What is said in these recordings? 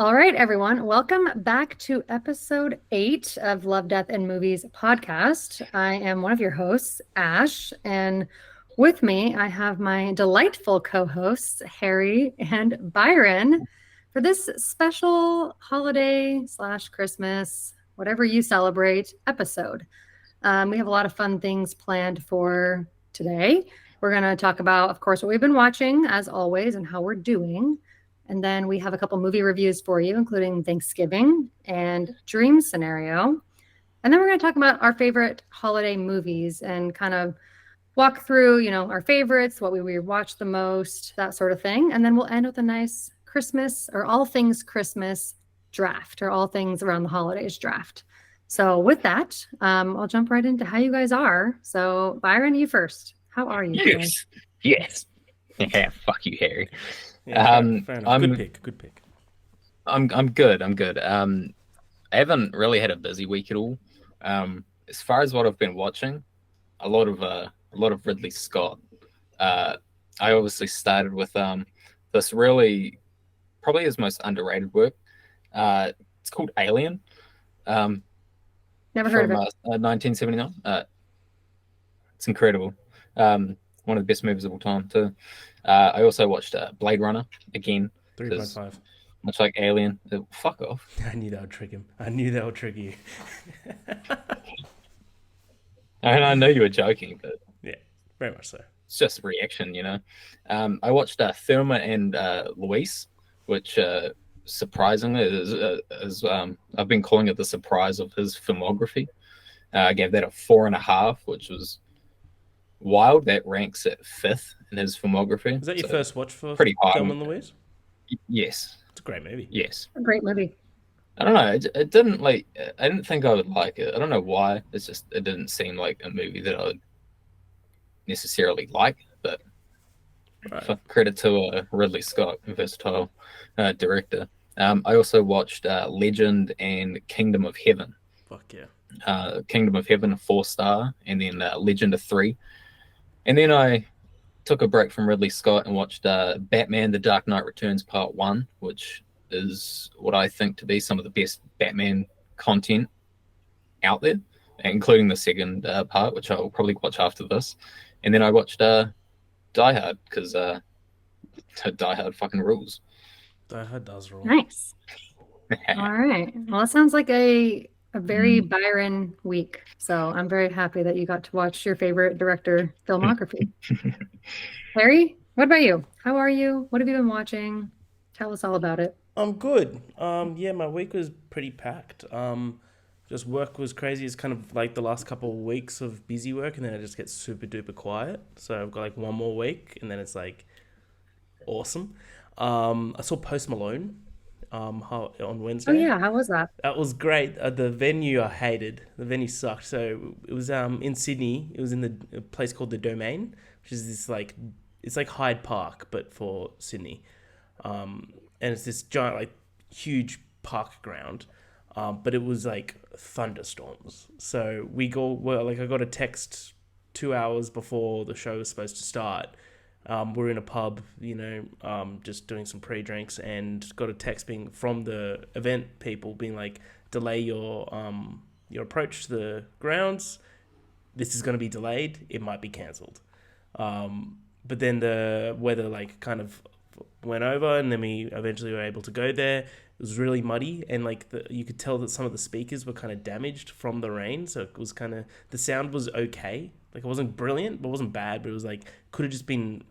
All right, everyone. Welcome back to episode 8 of Love, Death, and Movies podcast. I am one of your hosts, Ash, and with me, I have my delightful co hosts, Harry and Byron, for this special holiday slash Christmas, whatever you celebrate episode. We have a lot of fun things planned for today. We're going to talk about, of course, what we've been watching, as always, and how we're doing. And then we have a couple movie reviews for you, including Thanksgiving and Dream Scenario. And then we're going to talk about our favorite holiday movies and kind of walk through, our favorites, what we watch the most, that sort of thing. And then we'll end with a nice Christmas or all things Christmas draft or all things around the holidays draft. So with that, I'll jump right into how you guys are. So Byron, you first. How are you today? Yes. Yeah, fuck you, Harry. Yeah, fair enough. I'm Good pick. I'm good. I'm good. I haven't really had a busy week at all. As far as what I've been watching, a lot of Ridley Scott. I obviously started with this really probably his most underrated work. It's called Alien. Um, Never heard of from it. 1979. It's incredible. One of the best movies of all time too. I also watched Blade Runner again because 3.5. much like Alien, fuck off. I knew that would trick him. I knew that would trick you. And I know you were joking, but Yeah, very much so. it's just a reaction. I watched Thelma and Louise, which surprisingly is I've been calling it the surprise of his filmography. I gave that a 4.5, which was wild. That ranks at fifth in his filmography. Was that your So first watch for pretty high. Thelma and Louise? Yes, It's a great movie. yes. A great movie. I don't know. It didn't like. I didn't think I would like it. I don't know why. It's just it didn't seem like a movie that I would necessarily like. But Right. credit to Ridley Scott, a versatile director. I also watched Legend and Kingdom of Heaven. Fuck yeah. Kingdom of Heaven, a 4 star, and then Legend, a 3. And then I took a break from Ridley Scott and watched Batman: The Dark Knight Returns Part One, which is what I think to be some of the best Batman content out there, including the second part, which I'll probably watch after this. And then I watched Die Hard because Die Hard fucking rules. Die Hard does rule. Nice. All right. Well, it sounds like a very Mm. Byron week. So I'm very happy that you got to watch your favorite director filmography. Harry, what about you? How are you? What have you been watching? Tell us all about it. I'm good. Yeah, my week was pretty packed. Just work was crazy. It's kind of like the last couple of weeks of busy work, and then it just gets super duper quiet. So I've got like one more week, and then it's like awesome. I saw Post Malone on Oh Wednesday. yeah, how was that? That was great. The venue I hated. The venue sucked. So it was in Sydney. It was in a place called the Domain, which is this like it's like Hyde Park but for Sydney. And it's this giant like huge park ground. But it was like thunderstorms. So I got a text 2 hours before the show was supposed to start. We're in a pub, just doing some pre-drinks, and got a text being from the event people being like, delay your approach to the grounds. This is going to be delayed. It might be cancelled. But then the weather like kind of went over, and then we eventually were able to go there. It was really muddy, and like you could tell that some of the speakers were kind of damaged from the rain. So it was kind of the sound was okay. Like it wasn't brilliant, but it wasn't bad. But it was like could have just been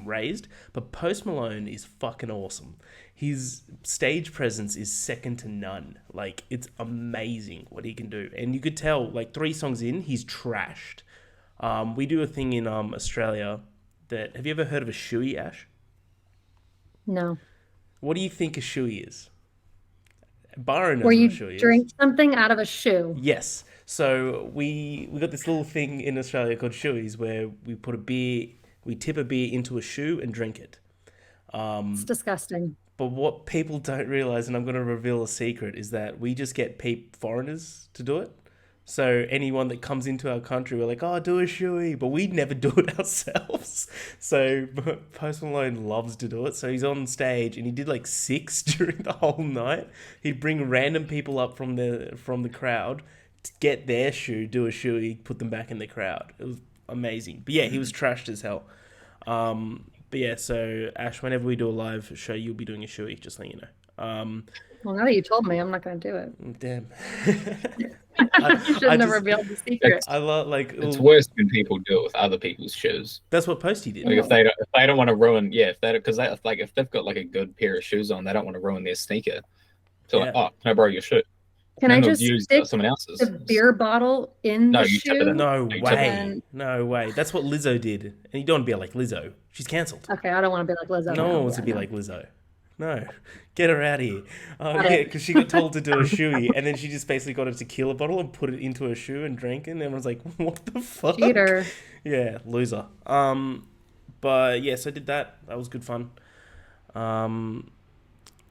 raised. But Post Malone is fucking awesome. His stage presence is second to none. Like it's amazing what he can do, and you could tell like 3 songs in, he's trashed. We do a thing in Australia that have you ever heard of a shoey, Ash? No. What do you think a shoey is? Byron Where knows what a you shoey is. drink something out of a shoe. Yes. So we got this little thing in Australia called shoeys where we tip a beer into a shoe and drink it. It's disgusting. But what people don't realize, and I'm going to reveal a secret, is that we just get foreigners to do it. So anyone that comes into our country, we're like, oh, do a shoey, but we'd never do it ourselves. So Post Malone loves to do it. So he's on stage and he did like 6 during the whole night. He'd bring random people up from the crowd to get their shoe, do a shoey, put them back in the crowd. It was amazing. But yeah, he was trashed as hell. But yeah, so Ash, whenever we do a live show, you'll be doing a shoey, just letting you know. Well, now that you told me, I'm not going to do it. Damn. You shouldn't have revealed the secret. I love it's worse when people do it with other people's shoes. That's what Posty did. Like if they don't want to ruin, if they've got like a good pair of shoes on, they don't want to ruin their sneaker. So like, oh, can I borrow your shoe? Can I just use stick someone else's the beer bottle in the shoe? No way. That's what Lizzo did. And you don't want to be like Lizzo. She's cancelled. Okay, I don't want to be like Lizzo. No one wants to be like Lizzo. No. Get her out of here. Yeah, because she got told to do a shoey, and then she just basically got a tequila bottle and put it into her shoe and drank it, and everyone's like, what the fuck? Cheater. Yeah, loser. But yes, I did that. That was good fun.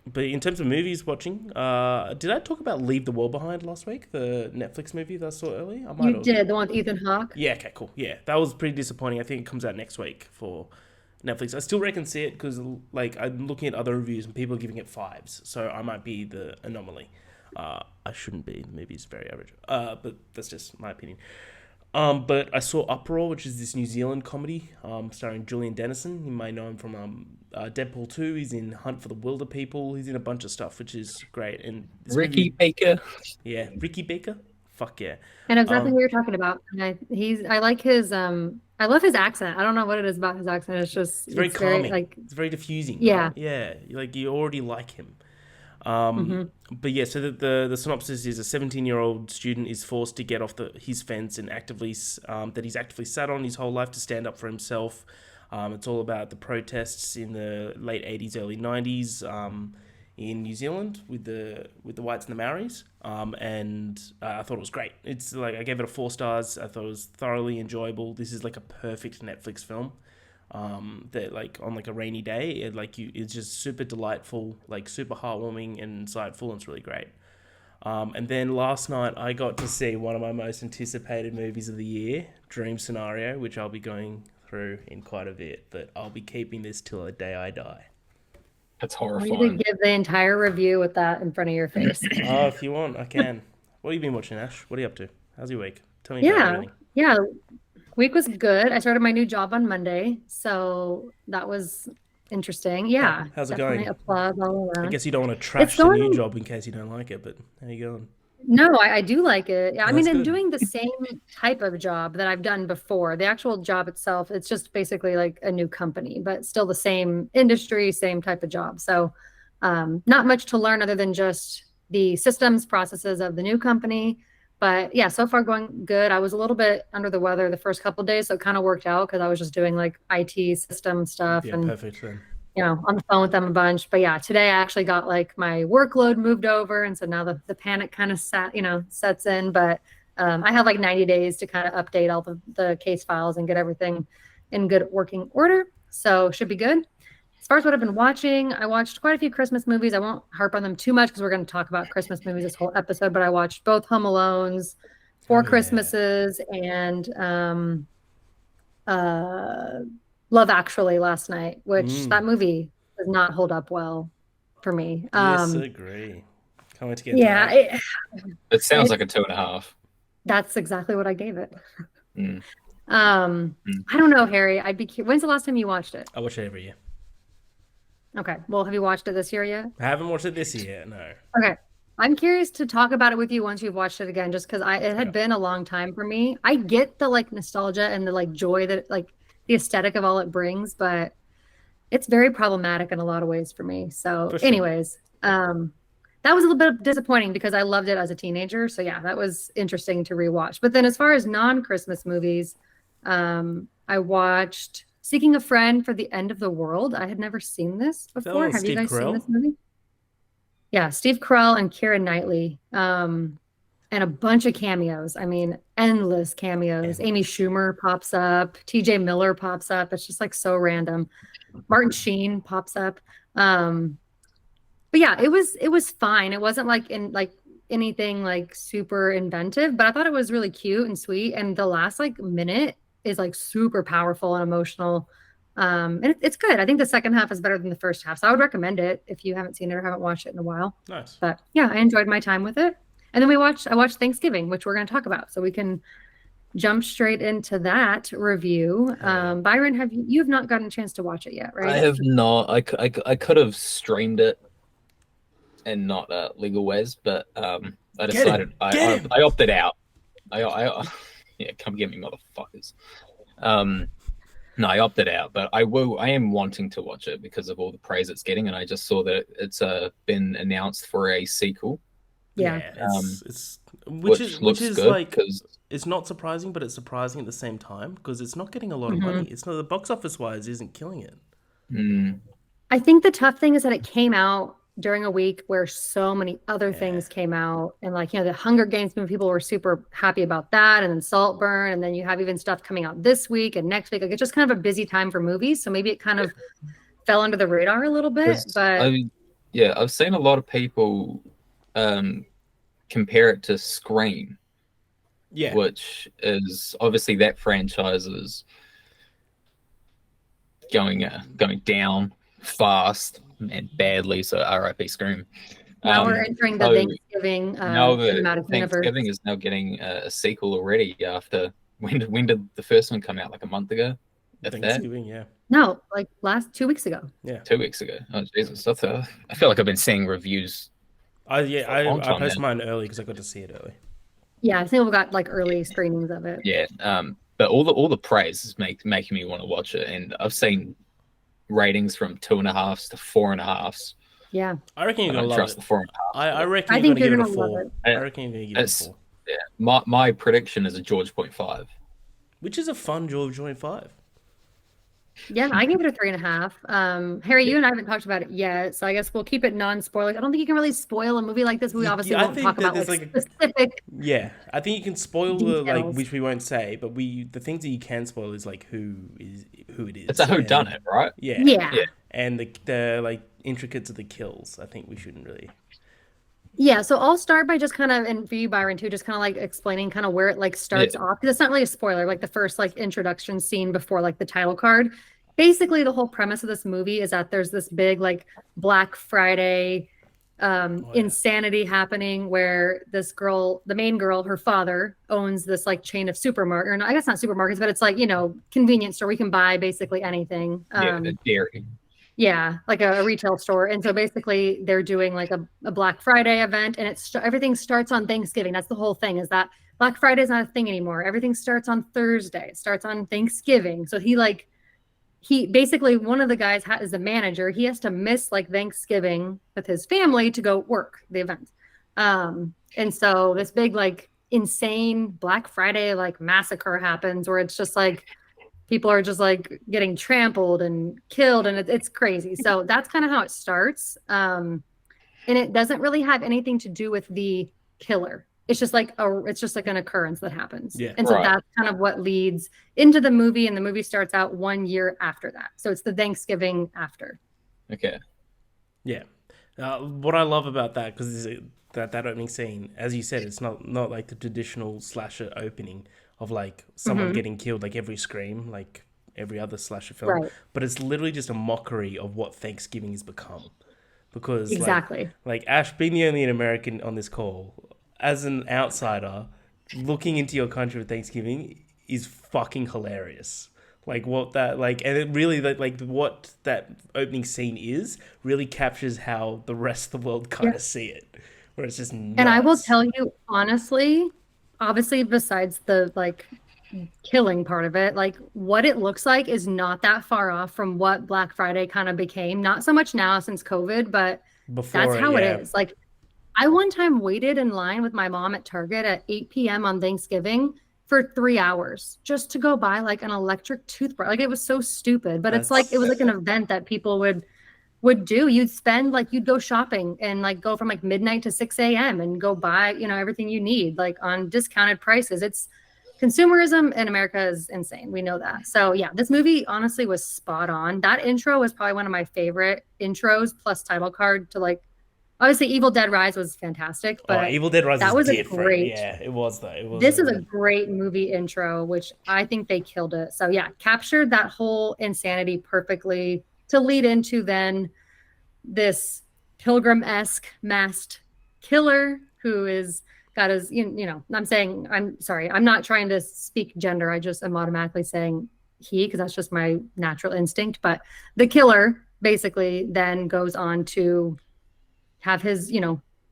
But in terms of movies watching, did I talk about Leave the World Behind last week? The Netflix movie that I saw earlier? You did, the one with Ethan Hawke? Yeah, okay, cool. Yeah, that was pretty disappointing. I think it comes out next week for Netflix. I still reckon see it because like I'm looking at other reviews and people are giving it 5s, so I might be the anomaly. I shouldn't be. The movie's very average. But that's just my opinion. But I saw Uproar, which is this New Zealand comedy starring Julian Dennison. You may know him from Deadpool 2. He's in Hunt for the Wilder People. He's in a bunch of stuff, which is great. And Ricky Baker. Yeah, Ricky Baker. Fuck yeah. And exactly what you're talking about. And I like his I love his accent. I don't know what it is about his accent. It's very calming. It's very diffusing. Yeah. Right? Yeah. Like you already like him. But yeah, so the synopsis is a 17-year-old student is forced to get off his fence and that he's actively sat on his whole life to stand up for himself. It's all about the protests in the late 80s, early 90s in New Zealand with the whites and the Maoris. And I thought it was great. It's like I gave it a 4 stars. I thought it was thoroughly enjoyable. This is like a perfect Netflix film. That like on like a rainy day, it's just super delightful, like super heartwarming and insightful, and it's really great. And then last night I got to see one of my most anticipated movies of the year, Dream Scenario, which I'll be going through in quite a bit, but I'll be keeping this till the day I die. That's horrifying. You need to give the entire review with that in front of your face. Oh, if you want, I can. What have you been watching, Ash? What are you up to? How's your week? Tell me about everything. Yeah. Week was good. I started my new job on Monday, so that was interesting. Yeah. How's it going? Applause all around. I guess you don't want to trash the new job in case you don't like it, but how you going? No, I do like it. Yeah, I mean, I'm good. doing the same type of job that I've done before. The actual job itself, it's just basically like a new company, but still the same industry, same type of job. So not much to learn other than just the systems, processes of the new company. But yeah, so far going good. I was a little bit under the weather the first couple of days, so it kind of worked out because I was just doing like IT system stuff and perfect then. On the phone with them a bunch. But yeah, today I actually got like my workload moved over, and so now the panic kind of sets in. But I have like 90 days to kind of update all the case files and get everything in good working order. So should be good. As far as what I've been watching, I watched quite a few Christmas movies. I won't harp on them too much because we're going to talk about Christmas movies this whole episode, but I watched both Home Alones, Four Christmases, and Love Actually last night, which that movie does not hold up well for me. Yes, I agree. Can't wait to get it sounds like a 2.5. That's exactly what I gave it. I don't know, Harry. When's the last time you watched it? I watch it every year. Okay. Well, have you watched it this year yet? I haven't watched it this year, no. Okay. I'm curious to talk about it with you once you've watched it again, just because it had been a long time for me. I get the like nostalgia and the like joy that like the aesthetic of all it brings, but it's very problematic in a lot of ways for me. So anyways, that was a little bit disappointing because I loved it as a teenager. So yeah, that was interesting to rewatch. But then as far as non-Christmas movies, I watched Seeking a Friend for the End of the World. I had never seen this before. Have you guys seen this movie? Yeah, Steve Carell and Keira Knightley, and a bunch of cameos. I mean, endless cameos. Amy Schumer pops up. TJ Miller pops up. It's just like so random. Martin Sheen pops up. But yeah, it was fine. It wasn't like anything like super inventive, but I thought it was really cute and sweet. And the last like minute is like super powerful and emotional. And it's good. I think the second half is better than the first half. So I would recommend it if you haven't seen it or haven't watched it in a while. Nice. But yeah, I enjoyed my time with it. And then I watched Thanksgiving, which we're going to talk about. So we can jump straight into that review. Byron, you've not gotten a chance to watch it yet, right? I have not. I could have streamed it and not legal ways, but I decided I opted out. Yeah, come get me, motherfuckers. No, I opted out, but I am wanting to watch it because of all the praise it's getting, and I just saw that it's been announced for a sequel. Yeah, which is good, like, it's not surprising, but it's surprising at the same time because it's not getting a lot of money. It's not, the box office wise isn't killing it. I think the tough thing is that it came out during a week where so many other things came out, and like, the Hunger Games movie, people were super happy about that, and then Saltburn, and then you have even stuff coming out this week and next week. Like, it's just kind of a busy time for movies, so maybe it kind of fell under the radar a little bit. But I've seen a lot of people compare it to Scream, which is obviously that franchise is going down fast and badly, so RIP Scream. Now we're entering the Thanksgiving cinematic Thanksgiving universe. is now getting a sequel already after when did the first one come out? Like a month ago? Thanksgiving, No, like 2 weeks ago. Yeah. 2 weeks ago. Oh Jesus, I feel like I've been seeing reviews. I posted mine early because I got to see it early. Yeah, I think we got like early screenings of it. Yeah. But all the praise is making me want to watch it, and I've seen ratings from 2.5s to 4.5s. Yeah, I reckon you're gonna love it. The 4.5. I reckon you're gonna give it a 4. I reckon you're gonna give it a 4. Yeah, my prediction is a George.5, which is a fun George.5. Yeah, I gave it a 3.5. Harry, you and I haven't talked about it yet, so I guess we'll keep it non-spoiler. I don't think you can really spoil a movie like this. We obviously won't talk about specific. Yeah, I think you can spoil which we won't say, but the things that you can spoil is like who it is. It's a whodunit, right? Yeah. And the like intricacies of the kills. I think we shouldn't really. Yeah, so I'll start by just kind of, and for you, Byron, too, just kind of like explaining kind of where it like starts off, because it's not really a spoiler, like the first like introduction scene before like the title card. Basically, the whole premise of this movie is that there's this big like Black Friday insanity happening where this girl, the main girl, her father owns this like chain of supermarket, or no, I guess not supermarkets, but it's like, convenience store. We can buy basically anything. The dairy. Yeah, like a retail store. And so basically they're doing like a Black Friday event, and everything starts on Thanksgiving. That's the whole thing, is that Black Friday is not a thing anymore. Everything starts on Thursday. It starts on Thanksgiving. So he basically, one of the guys is the manager. He has to miss like Thanksgiving with his family to go work the event. And so this big like insane Black Friday like massacre happens, where it's just like people are just like getting trampled and killed, and it's crazy. So that's kind of how it starts. And it doesn't really have anything to do with the killer. It's just like an occurrence that happens. Yeah. And so that's kind of what leads into the movie, and the movie starts out 1 year after that. So it's the Thanksgiving after. Okay. Yeah. What I love about that, because that opening scene, as you said, it's not like the traditional slasher opening of like someone getting killed like every Scream, like every other slasher film. Right. But it's literally just a mockery of what Thanksgiving has become. Because exactly, like Ash, being the only American on this call, as an outsider, looking into your country with Thanksgiving is fucking hilarious. Like what that like, and it really like what that opening scene is really captures how the rest of the world kind of see it, where it's just nuts. And I will tell you honestly, obviously besides the like killing part of it, like what it looks like is not that far off from what Black Friday kind of became. Not so much now since COVID, but that's how it is. Like I one time waited in line with my mom at Target at 8 p.m. on Thanksgiving for 3 hours just to go buy like an electric toothbrush. Like it was so stupid, but it's like, it was like an event that people would do. You'd go shopping and like go from like midnight to 6 a.m. and go buy, everything you need, like on discounted prices. It's consumerism in America is insane. We know that. So yeah, this movie honestly was spot on. That intro was probably one of my favorite intros plus title card to like Obviously, Evil Dead Rise was fantastic, Oh, but Evil Dead Rise that is was a different. great. Yeah, it was though. It was This is really a good. great movie intro, which I think they killed it. So yeah, captured that whole insanity perfectly to lead into then this pilgrim-esque masked killer who is got his, I'm saying, I'm sorry, I'm not trying to speak gender. I just am automatically saying he, because that's just my natural instinct. But the killer basically then goes on to have his,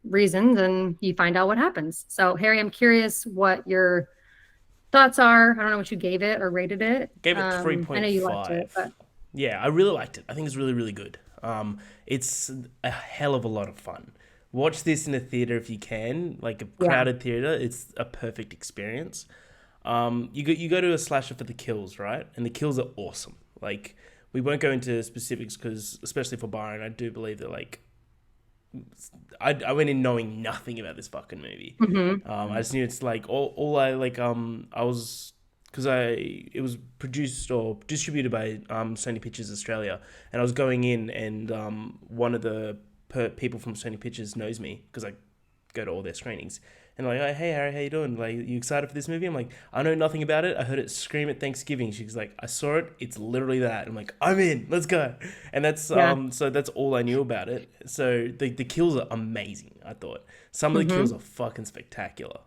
reasons, and you find out what happens. So Harry, I'm curious what your thoughts are. I don't know what you gave it or rated it. Gave it I know you liked it, 3.5. but Yeah, I really liked it. I think it's really, really good. It's a hell of a lot of fun. Watch this in a theater if you can, like a yeah. crowded theater. It's a perfect experience. You go to a slasher for the kills, right? And the kills are awesome. Like we won't go into specifics because, especially for Byron, I do believe that like I went in knowing nothing about this fucking movie. Mm-hmm. I just knew it's like all I like I was because it was produced or distributed by Sony Pictures Australia, and I was going in and one of the people from Sony Pictures knows me because I go to all their screenings. And like, oh, hey Harry, how you doing? Like, you excited for this movie? I'm like, I know nothing about it. I heard it scream at Thanksgiving. She's like, I saw it. It's literally that. I'm like, I'm in. Let's go. And that's Yeah. so that's all I knew about it. So the kills are amazing. I thought some of the kills Mm-hmm. are fucking spectacular.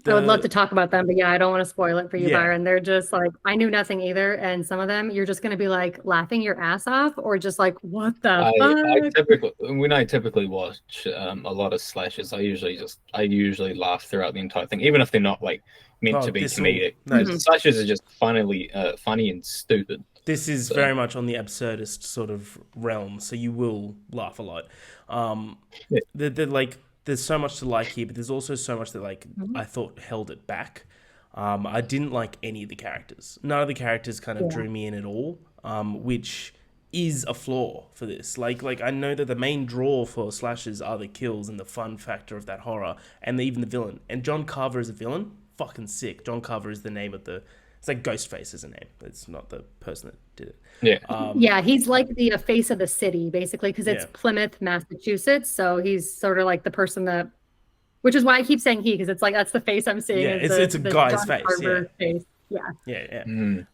I would love to The talk about them, but yeah, I don't want to spoil it for you, Yeah, Byron. They're just like, I knew nothing either. And some of them, you're just going to be like laughing your ass off or just like, what the I fuck? typically when I typically watch a lot of slashes, I usually laugh throughout the entire thing, even if they're not like meant oh, to be this will comedic. no. Because Mhm. slashes are just funny and stupid. This is So very much on the absurdist sort of realm, so you will laugh a lot. Um, yeah, like there's so much to like here, but there's also so much that like Mhm. I thought held it back. I didn't like any of the characters. None of the characters kind of Yeah. drew me in at all, which is a flaw for this. Like I know that the main draw for slashes are the kills and the fun factor of that horror, and even the villain. And John Carver is a villain, fucking sick. John Carver is the name of the. It's like Ghostface is a name. It's not the person that did it. yeah, Yeah, he's like the face of the city, basically, because it's Yeah, Plymouth, Massachusetts. So he's sort of like the person that, which is why I keep saying he, because it's like that's the face I'm seeing yeah. is It's a the guy's John face. Yeah, Carver face. Yeah. yeah, yeah. mm,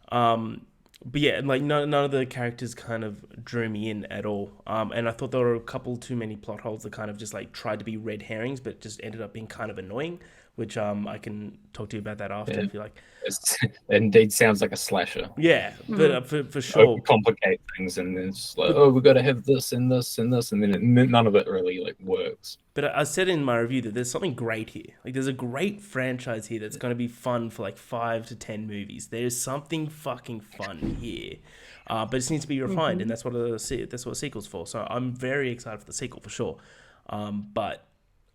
But yeah, like none of the characters kind of drew me in at all. And I thought there were a couple too many plot holes that kind of just like tried to be red herrings, but just ended up being kind of annoying. Which I can talk to you about that after yeah. if you like. It indeed sounds like a slasher. Yeah, but Mhm. for sure. Overcomplicate things, and then it's like, But oh, we got to have this and this and this, and then none of it really like works. but I said in my review that there's something great here. Like there's a great franchise here that's going to be fun for like 5 to 10 movies. There's something fucking fun here, but it needs to be refined, and Mhm. that's what a sequel's for. So I'm very excited for the sequel for sure. But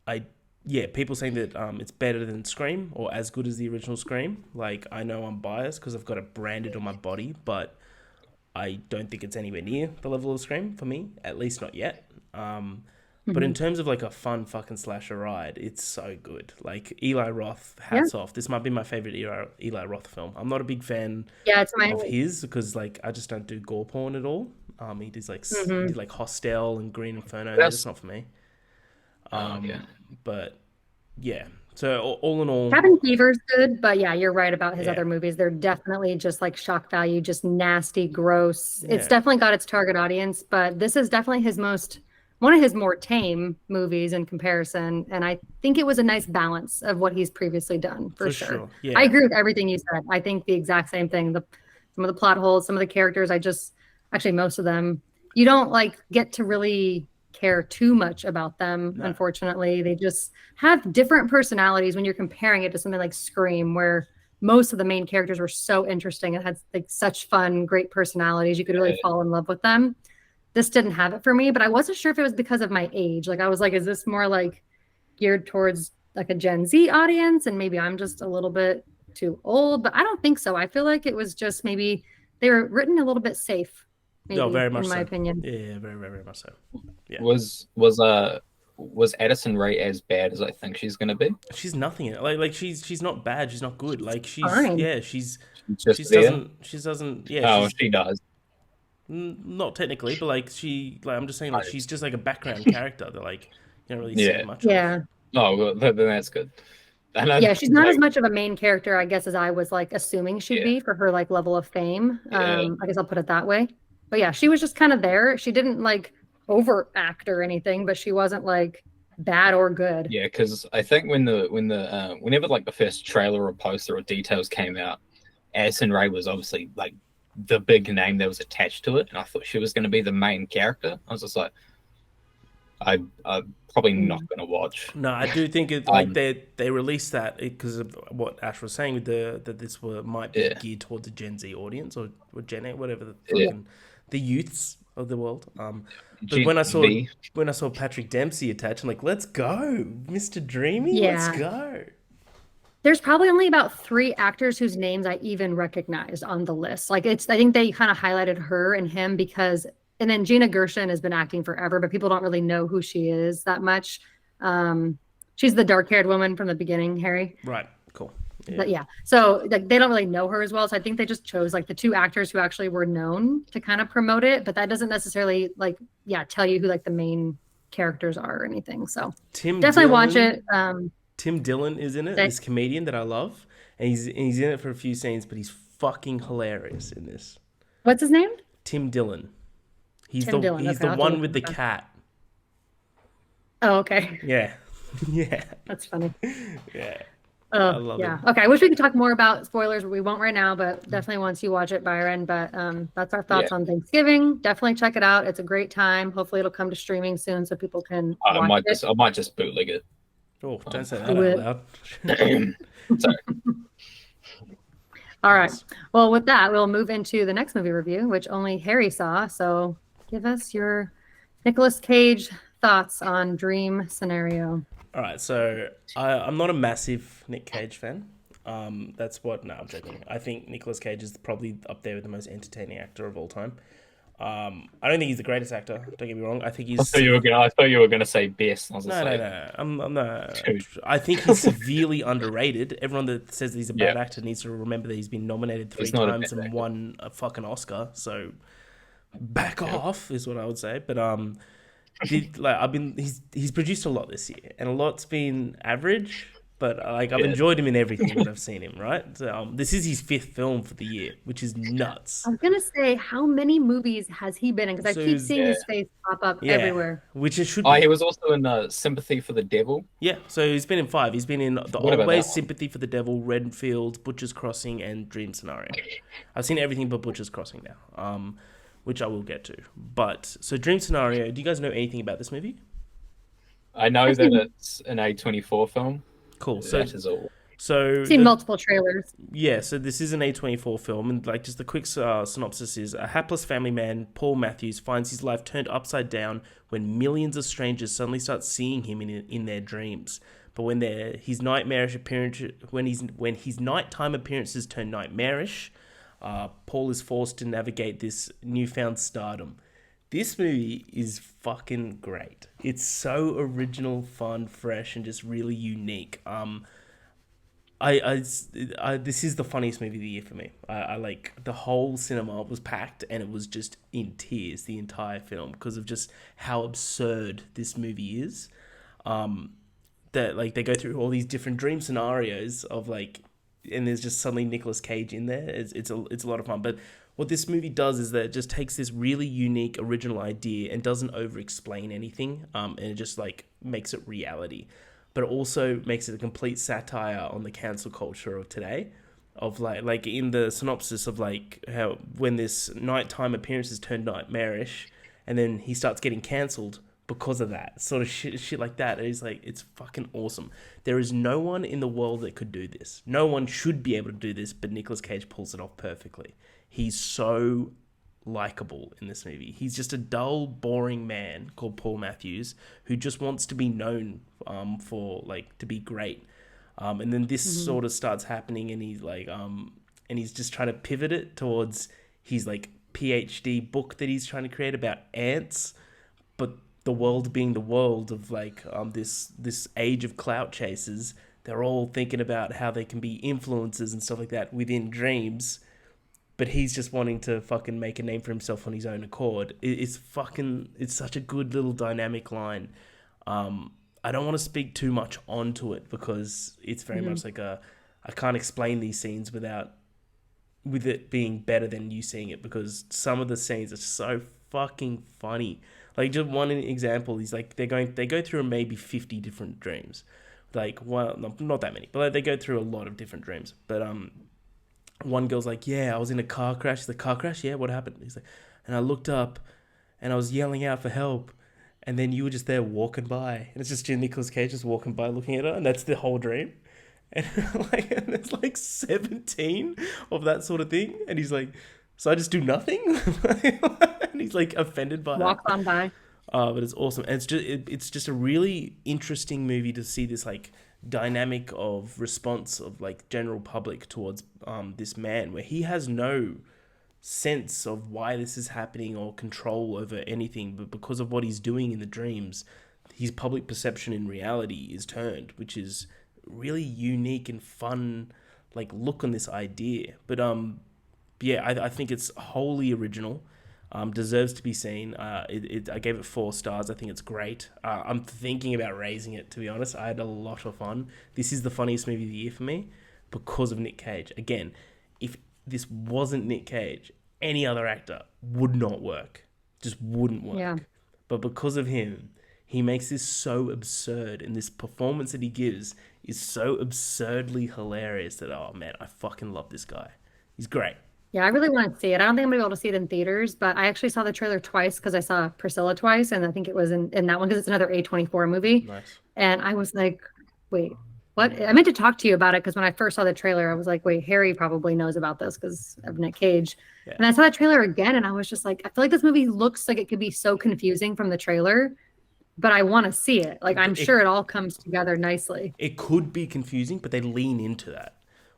I yeah, people saying that it's better than Scream or as good as the original Scream. Like I know I'm biased because I've got it branded on my body, but I don't think it's anywhere near the level of Scream for me, at least not yet. But in Mhm. terms of like a fun fucking slasher ride, it's so good. Like Eli Roth, Yeah. hats off. This might be my favorite Eli Roth film. I'm not a big fan Yeah, it's my of his because like I just don't do gore porn at all. He did Mhm. like Hostel and Green Inferno. They're just That's not for me. yeah. But yeah. So all in all, Cabin Fever's good, but yeah, you're right about his yeah, other movies. They're definitely just like shock value, just nasty, gross. It's yeah, definitely got its target audience, but this is definitely one of his more tame movies in comparison. And I think it was a nice balance of what he's previously done for for sure. sure. I Yeah, agree with everything you said. I think the exact same thing. Some of the plot holes, some of the characters, actually most of them, you don't like get to really care too much about them, no, unfortunately. They just have different personalities when you're comparing it to something like Scream, where most of the main characters were so interesting and had like such fun, great personalities. You could really fall in love with them. This didn't have it for me, but I wasn't sure if it was because of my age. Like I was like, is this more like geared towards like a Gen Z audience? And maybe I'm just a little bit too old, but I don't think so. I feel like it was just maybe they were written a little bit safe, no, maybe, very in much my so. opinion. Yeah, very, very, very much so. Yeah. Was Addison Rae as bad as I think she's gonna be? She's nothing in it. Like she's not bad. She's not good. She's Like she's fine. yeah. She's just there. She doesn't. Yeah. Oh, She's she does. Not technically, but like I'm just saying, like I- she's just like a background character that like you don't really see Yeah. much of. Yeah. Oh, well, then that's good. And I Yeah, she's not as like, much of a main character, I guess, as I was like assuming she'd yeah, be for her like level of fame. yeah, I guess I'll put it that way. But yeah, she was just kind of there. She didn't like overact or anything, but she wasn't like bad or good. yeah. Because I think whenever like the first trailer or poster or details came out, Addison Rae was obviously like the big name that was attached to it, and I thought she was going to be the main character. I was just like, I'm probably not Mm. going to watch. No, I do think it like Um, they released that because of what Ash was saying with that this might be yeah, geared towards a Gen Z audience or Gen A, whatever the yeah. fucking the youths of the world. But Gen V. when I saw Patrick Dempsey attached, I'm like, let's go, Mr. Dreamy, let's Yeah. go. There's probably only about three actors whose names I even recognized on the list. Like I think they kind of highlighted her and him because, and then Gina Gershon has been acting forever, but people don't really know who she is that much. Um, she's the dark-haired woman from the beginning, Harry. Right, cool. Yeah. But yeah, so like they don't really know her as well. So I think they just chose like the two actors who actually were known to kind of promote it, but that doesn't necessarily like tell you who like the main characters are or anything. So Tim definitely watch Dillon. it. Tim Dillon is in it. They- This comedian that I love, and he's in it for a few scenes, but he's fucking hilarious in this. what's his name? Tim Dillon. Tim Dillon. He's Okay, the I'll have to one look with the him up. cat. Oh, okay. Yeah, yeah, That's funny. yeah. I Oh, love yeah. it. Okay. I wish we could talk more about spoilers, but we won't right now. But definitely once you watch it, Byron. But that's our Yeah, thoughts on Thanksgiving. Definitely check it out. It's a great time. Hopefully, it'll come to streaming soon so people can watch it. I might just bootleg it. Oh, don't say that Do out it. loud. Sorry. All right. Well, with that, we'll move into the next movie review, which only Harry saw. So give us your Nicolas Cage thoughts on Dream Scenario. All right, so I'm not a massive Nick Cage fan. That's what. No, I'm joking. I think Nicolas Cage is probably up there with the most entertaining actor of all time. I don't think he's the greatest actor. Don't get me wrong. I think he's. I thought you were gonna say best. I was No, just no, like, no. I'm not. Two. I think he's severely underrated. Everyone that says that he's a bad Yeah. actor needs to remember that he's been nominated 3 He's not a times bad and actor. won a fucking Oscar. So back off is what I would say. But he's produced a lot this year, and a lot's been average. But like I've Yeah. enjoyed him in everything that I've seen him. Right. So, this is his 5th film for the year, which is nuts. I was gonna say, how many movies has he been in? Because I So, keep seeing yeah. his face pop up Yeah, everywhere. which it should Oh, be. he was also in Sympathy for the Devil. Yeah, so he's been in 5. He's been in The What about Always, that one? Sympathy for the Devil, Redfield, Butcher's Crossing, and Dream Scenario. I've seen everything but Butcher's Crossing now, which I will get to. But, so Dream Scenario, do you guys know anything about this movie? I know I've that seen, it's an A24 film. Cool. That is all. So seen multiple trailers. Yeah, so this is an A24 film, and like just the quick synopsis is a hapless family man, Paul Matthews, finds his life turned upside down when millions of strangers suddenly start seeing him in their dreams. But when his nightmarish appearance, when his nighttime appearances turn nightmarish, Paul is forced to navigate this newfound stardom. This movie is fucking great. It's so original, fun, fresh, and just really unique. This is the funniest movie of the year for me. I like the whole cinema was packed and it was just in tears the entire film because of just how absurd this movie is. That like they go through all these different dream scenarios of like, and there's just suddenly Nicolas Cage in there. It's a lot of fun. But what this movie does is that it just takes this really unique original idea and doesn't over explain anything. And it just like makes it reality. But it also makes it a complete satire on the cancel culture of today, of like in the synopsis of like how when this nighttime appearances turn nightmarish, and then he starts getting cancelled because of that sort of shit like that. It's like it's fucking awesome. There is no one in the world that could do this. No one should be able to do this, but Nicolas Cage pulls it off perfectly. He's so likable in this movie. He's just a dull, boring man called Paul Matthews who just wants to be known for like to be great. And then this sort of starts happening, and he's like, and he's just trying to pivot it towards his like PhD book that he's trying to create about ants, but the world being the world of like this age of clout chasers. They're all thinking about how they can be influencers and stuff like that within dreams. but he's just wanting to fucking make a name for himself on his own accord. It's such a good little dynamic line. I don't want to speak too much onto it because it's very much like I can't explain these scenes with it being better than you seeing it, because some of the scenes are so fucking funny. Like, just one example is like they go through maybe 50 different dreams. Like, well, not that many, but like, they go through a lot of different dreams. But one girl's like, yeah, I was in a car crash. He's like, car crash? Yeah, what happened? He's like, and I looked up and I was yelling out for help. And then you were just there walking by. And it's just Nicolas Cage just walking by looking at her. And that's the whole dream. And and there's like 17 of that sort of thing. And he's like, so I just do nothing? And he's like offended by Walks on by. But it's awesome. And it's just a really interesting movie to see this like dynamic of response of like general public towards this man, where he has no sense of why this is happening or control over anything, but because of what he's doing in the dreams, his public perception in reality is turned, which is really unique and fun like look on this idea. But yeah, I think it's wholly original. Deserves to be seen. I gave it 4 stars. I think it's great. I'm thinking about raising it, to be honest. I had a lot of fun. This is the funniest movie of the year for me because of Nick Cage. Again, if this wasn't Nick Cage, any other actor would not work. Just wouldn't work. Yeah. But because of him, he makes this so absurd, and this performance that he gives is so absurdly hilarious that, oh man, I fucking love this guy. He's great. Yeah, I really want to see it. I don't think I'm going to be able to see it in theaters, but I actually saw the trailer twice because I saw Priscilla twice, and I think it was in that one because it's another A24 movie. Nice. And I was like, wait, what? I meant to talk to you about it because when I first saw the trailer, I was like, wait, Harry probably knows about this because of Nick Cage. Yeah. And I saw the trailer again, and I was just like, I feel like this movie looks like it could be so confusing from the trailer, but I want to see it. Like, I'm sure it all comes together nicely. It could be confusing, but they lean into that.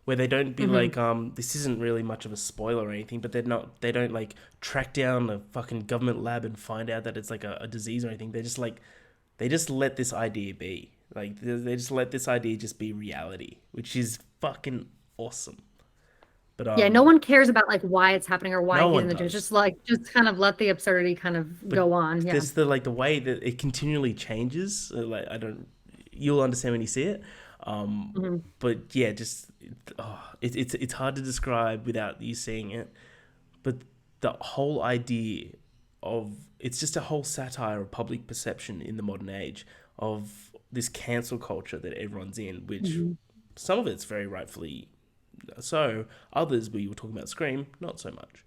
Where they don't be like, this isn't really much of a spoiler or anything, but they don't like track down a fucking government lab and find out that it's like a disease or anything. They just let this idea be. Like, they just let this idea just be reality, which is fucking awesome. But yeah, no one cares about like why it's happening or why he's in the does. just kind of let the absurdity kind of go on. Yeah. There's the way that it continually changes. Like, you'll understand when you see it. But yeah, just it's hard to describe without you seeing it. But the whole idea of it's just a whole satire of public perception in the modern age of this cancel culture that everyone's in, which some of it's very rightfully so. Others, where you were talking about Scream, not so much.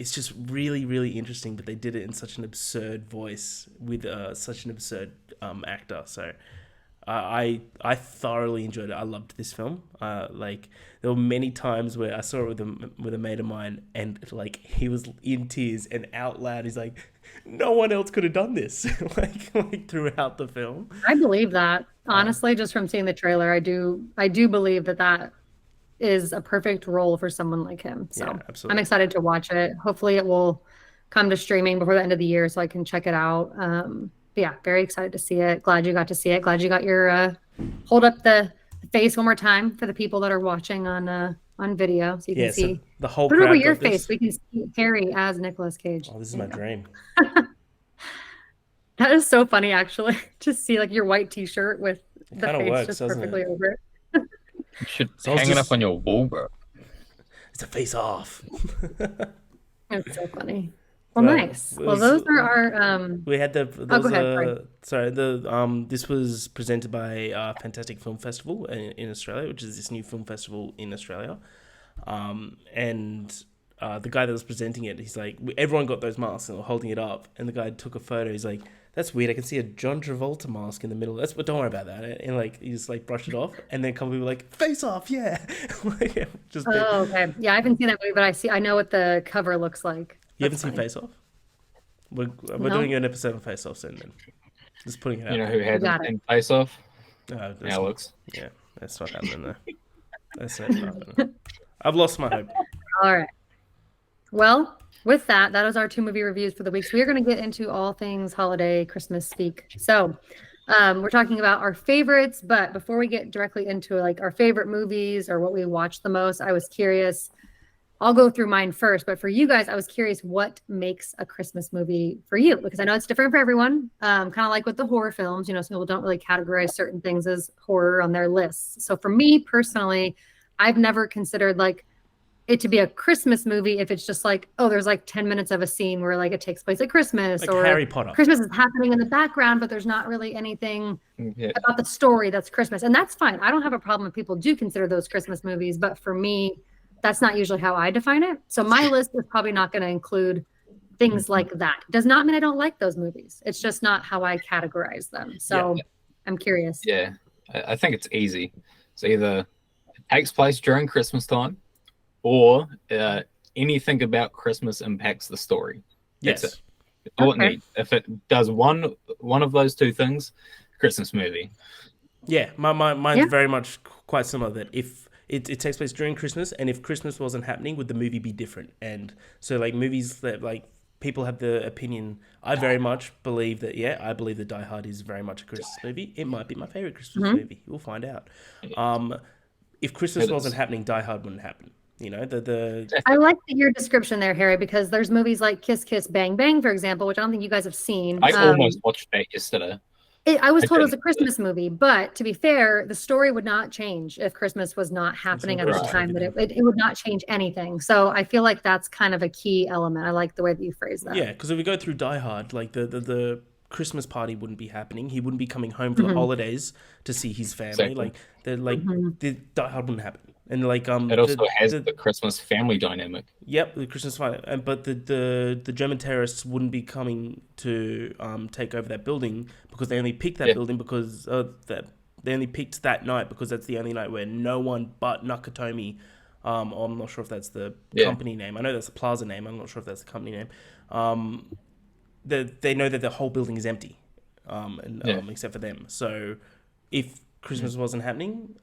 It's just really, really interesting, but they did it in such an absurd voice with such an absurd actor. So I thoroughly enjoyed it. I loved this film. Like, there were many times where I saw it with a mate of mine, and like he was in tears and out loud. He's like, no one else could have done this. like throughout the film. I believe that, honestly, just from seeing the trailer. I do believe that is a perfect role for someone like him. So yeah, I'm excited to watch it. Hopefully it will come to streaming before the end of the year so I can check it out. But yeah, very excited to see it. Glad you got to see it. Glad you got your hold up the face one more time for the people that are watching on video so you can see. So the whole put it over your face. We can see Harry as Nicolas Cage. Oh, this is my dream. That is so funny, actually, to see like your white t-shirt with the face works, just perfectly over it. You should hang it up on your wall, bro. It's a face off. It's so funny. Well, nice. Well, those are our. We had go ahead, this was presented by Fantastic Film Festival in Australia, which is this new film festival in Australia. And the guy that was presenting it, he's like, everyone got those masks and they were holding it up, and the guy took a photo. He's like, that's weird. I can see a John Travolta mask in the middle. But don't worry about that. And like, he just like brushed it off, and then a couple people were like, face off, yeah. Okay. Yeah, I haven't seen that movie, but I know what the cover looks like. You haven't seen Face Off? We're doing an episode of Face Off soon then. Just putting it out. You know who hasn't seen Face Off? Alex. Yeah, that's not happening though. That's not happening. I've lost my hope. All right. Well, with that was our 2 movie reviews for the week. So we are going to get into all things holiday Christmas speak. So We're talking about our favorites, but before we get directly into like our favorite movies or what we watch the most, I was curious. I'll go through mine first, but for you guys, I was curious what makes a Christmas movie for you, because I know it's different for everyone. Kind of like with the horror films, some people don't really categorize certain things as horror on their lists. So for me personally, I've never considered like it to be a Christmas movie if it's just like, oh, there's like 10 minutes of a scene where like it takes place at Christmas, Like or Harry Potter. Christmas is happening in the background, but there's not really anything Yeah. about the story that's Christmas. And that's fine. I don't have a problem if people do consider those Christmas movies, but for me, that's not usually how I define it. So my list is probably not going to include things like that. Does not mean I don't like those movies. It's just not how I categorize them. So I'm curious. Yeah, I think it's easy. It's either it takes place during Christmas time, or anything about Christmas impacts the story. Yes. That's it. It's all it needs. If it does one of those two things, Christmas movie. Yeah, mine's very much quite similar. That if it takes place during Christmas, and if Christmas wasn't happening, would the movie be different? And so, like, movies that, like, people have the opinion. I very much believe that, I believe that Die Hard is very much a Christmas movie. It might be my favorite Christmas movie. We'll find out. If Christmas wasn't happening, Die Hard wouldn't happen. I like your description there, Harry, because there's movies like Kiss Kiss Bang Bang, for example, which I don't think you guys have seen. I almost watched that yesterday. I was told it was a Christmas movie, but to be fair, the story would not change if Christmas was not happening at the time. That it would not change anything. So I feel like that's kind of a key element. I like the way that you phrase that. Yeah, because if we go through Die Hard, like the Christmas party wouldn't be happening. He wouldn't be coming home for the holidays to see his family. Exactly. The Die Hard wouldn't happen. And like it also has the Christmas family dynamic. Yep, the Christmas family. But the German terrorists wouldn't be coming to take over that building, because they only picked that building because they only picked that night because that's the only night where no one but Nakatomi. I'm not sure if that's the company name. I know that's the plaza name. I'm not sure if that's the company name. They know that the whole building is empty, except for them. So if Christmas wasn't happening,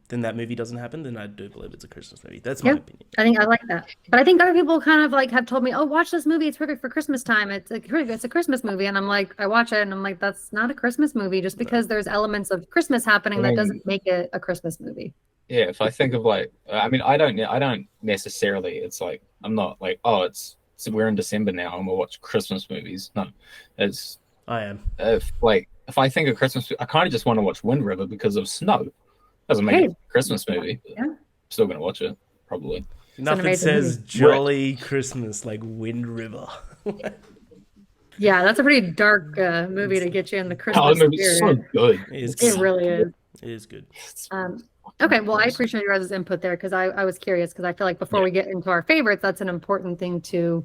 then that movie doesn't happen, then I do believe it's a Christmas movie. That's my opinion. I think I like that. But I think other people kind of like have told me, oh, watch this movie. It's perfect for Christmas time. It's a Christmas movie. And I'm like, I watch it and I'm like, that's not a Christmas movie. Just because there's elements of Christmas happening, that doesn't make it a Christmas movie. Yeah, if I think of like, I mean, I don't necessarily, it's like, I'm not like, so we're in December now and we'll watch Christmas movies. No, I am. If I think of Christmas, I kind of just want to watch Wind River because of snow. Doesn't make it a Christmas movie. But I'm still going to watch it, probably. Nothing says jolly Christmas like Wind River. Yeah, that's a pretty dark movie to get you in the Christmas spirit. It's so good. It really is. It is good. Okay, well, I appreciate your guys' input there, because I was curious, because I feel like before we get into our favorites, that's an important thing to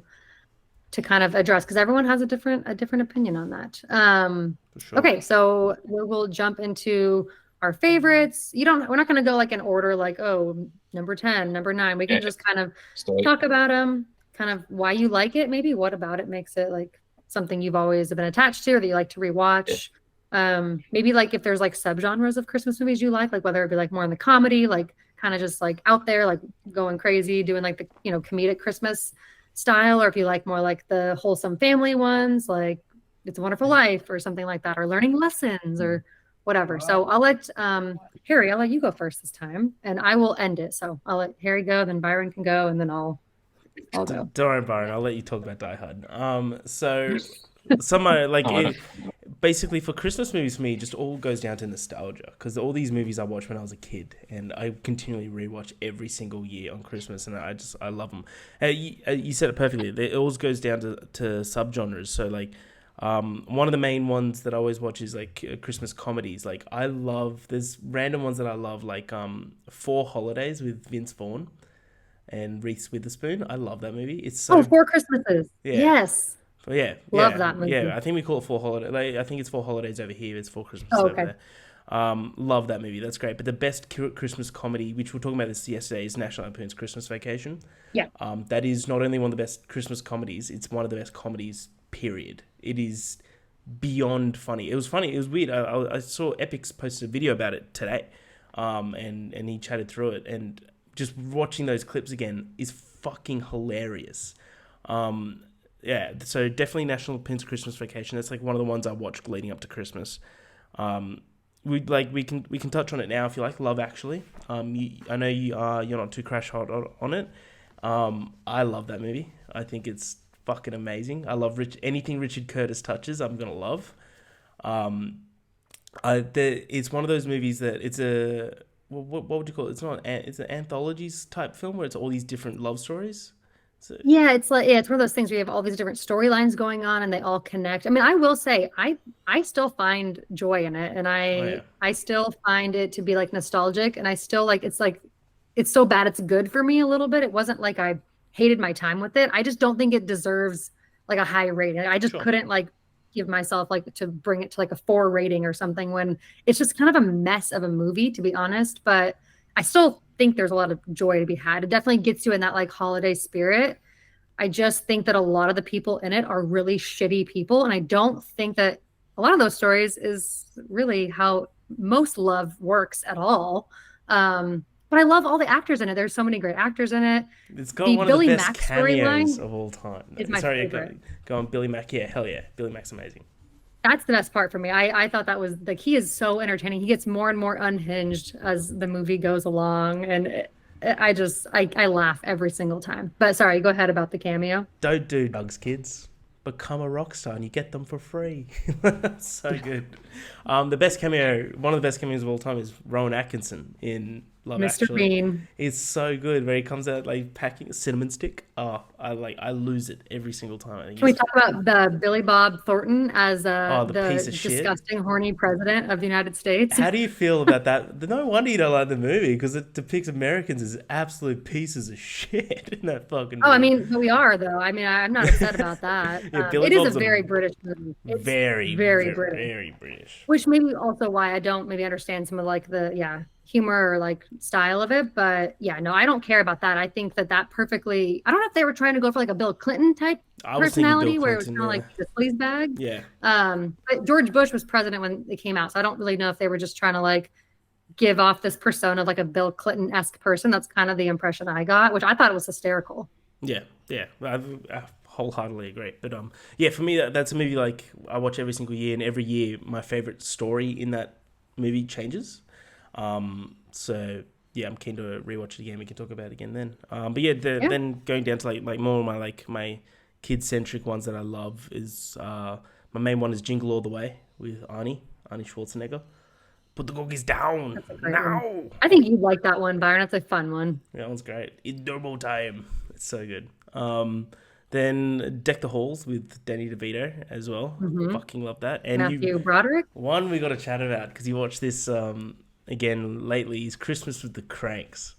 kind of address, because everyone has a different opinion on that. Sure. Okay, so we'll jump into our favorites. We're not going to go like in order, like, oh, number 10, number 9. We can just kind of talk about them, kind of why you like it, maybe what about it makes it like something you've always been attached to or that you like to rewatch. Maybe like if there's like subgenres of Christmas movies you like whether it be like more in the comedy, like kind of just like out there, like going crazy, doing like the, comedic Christmas style, or if you like more like the wholesome family ones, like It's a Wonderful Life or something like that, or learning lessons or whatever. So I'll let Harry, I'll let you go first this time, and I will end it. So I'll let Harry go, then Byron can go, and then I'll go. Don't worry, Byron. I'll let you talk about Die Hard. So some like basically for Christmas movies for me, it just all goes down to nostalgia, because all these movies I watched when I was a kid, and I continually rewatch every single year on Christmas, and I love them. You said it perfectly. It always goes down to subgenres. So like. One of the main ones that I always watch is like Christmas comedies. Like there's random ones that I love, like 4 Holidays with Vince Vaughn and Reese Witherspoon. I love that movie. It's so 4 Christmases. Yeah. Yes. Love that movie. Yeah, I think we call it 4 Holidays. Like, I think it's 4 Holidays over here. It's 4 Christmases over there. Love that movie. That's great. But the best Christmas comedy, which we were talking about this yesterday, is National Lampoon's Christmas Vacation. Yeah. That is not only one of the best Christmas comedies, it's one of the best comedies, period. It is beyond funny. It was funny. It was weird. I saw Epix posted a video about it today, and he chatted through it. And just watching those clips again is fucking hilarious. So definitely National Lampoon's Christmas Vacation. That's like one of the ones I watched leading up to Christmas. We can touch on it now if you like. Love Actually. I know you're not too crash hot on it. I love that movie. I think it's fucking amazing. I love anything Richard Curtis touches. I'm gonna love. It's one of those movies that it's a what would you call it? It's an anthologies type film where it's all these different love stories. So, Yeah, it's it's one of those things where you have all these different storylines going on and they all connect. I mean, I will say I still find joy in it, and oh yeah, I still find it to be like nostalgic, and I still like it's so bad it's good for me a little bit. It wasn't like I hated my time with it. I just don't think it deserves like a high rating. I just sure. couldn't like give myself like to bring it to like a 4 rating or something when it's just kind of a mess of a movie, to be honest. But I still think there's a lot of joy to be had. It definitely gets you in that like holiday spirit. I just think that a lot of the people in it are really shitty people. And I don't think that a lot of those stories is really how most love works at all. But I love all the actors in it. There's so many great actors in it. It's got The one of the Billy best Mack cameos storyline of all time. is my Sorry, favorite. go on, Billy Mack. Yeah, hell yeah, Billy Mack's amazing. That's the best part for me. I thought that was like he is so entertaining. He gets more and more unhinged as the movie goes along, and I laugh every single time. But sorry, go ahead about the cameo. Don't do drugs, kids. Become a rock star and you get them for free. So good. The best cameo, one of the best cameos of all time, is Rowan Atkinson in Love Mr. Actually. Bean. It's so good where he comes out like packing a cinnamon stick. Oh, I lose it every single time. I think Can we talk about the Billy Bob Thornton as the piece the of shit. disgusting, horny president of the United States? How do you feel about that? No wonder you don't like the movie because it depicts Americans as absolute pieces of shit in that fucking movie. Oh, I mean, but we are though. I mean, I'm not upset about that. Yeah, Billy It is Bob's a very British movie. It's very, very very, British, very British. which maybe also why I don't maybe understand some of like the humor or like style of it. But yeah, no, I don't care about that. I think that perfectly. I don't know if they were trying to go for like a Bill Clinton type I was thinking personality Bill where it was Clinton, kind of like the sleaze bag. yeah. But George Bush was president when it came out, so I don't really know if they were just trying to like give off this persona of like a Bill Clinton-esque person. That's kind of the impression I got, which I thought it was hysterical. Yeah, yeah, I wholeheartedly agree. But yeah, for me that's a movie like I watch every single year, and every year my favorite story in that movie changes. So yeah, I'm keen to rewatch it again. We can talk about it again then. But yeah, then going down to like more of my kid centric ones that I love is my main one is Jingle All the Way with Arnie Schwarzenegger. Put the cookies down now. One. I think you'd like that one, Byron. That's a fun one. Yeah, that one's great. In normal time. It's so good. Then Deck the Halls with Danny DeVito as well. Mm-hmm. Fucking love that. And Matthew Broderick. One we got to chat about because you watched this again lately is Christmas with the Cranks.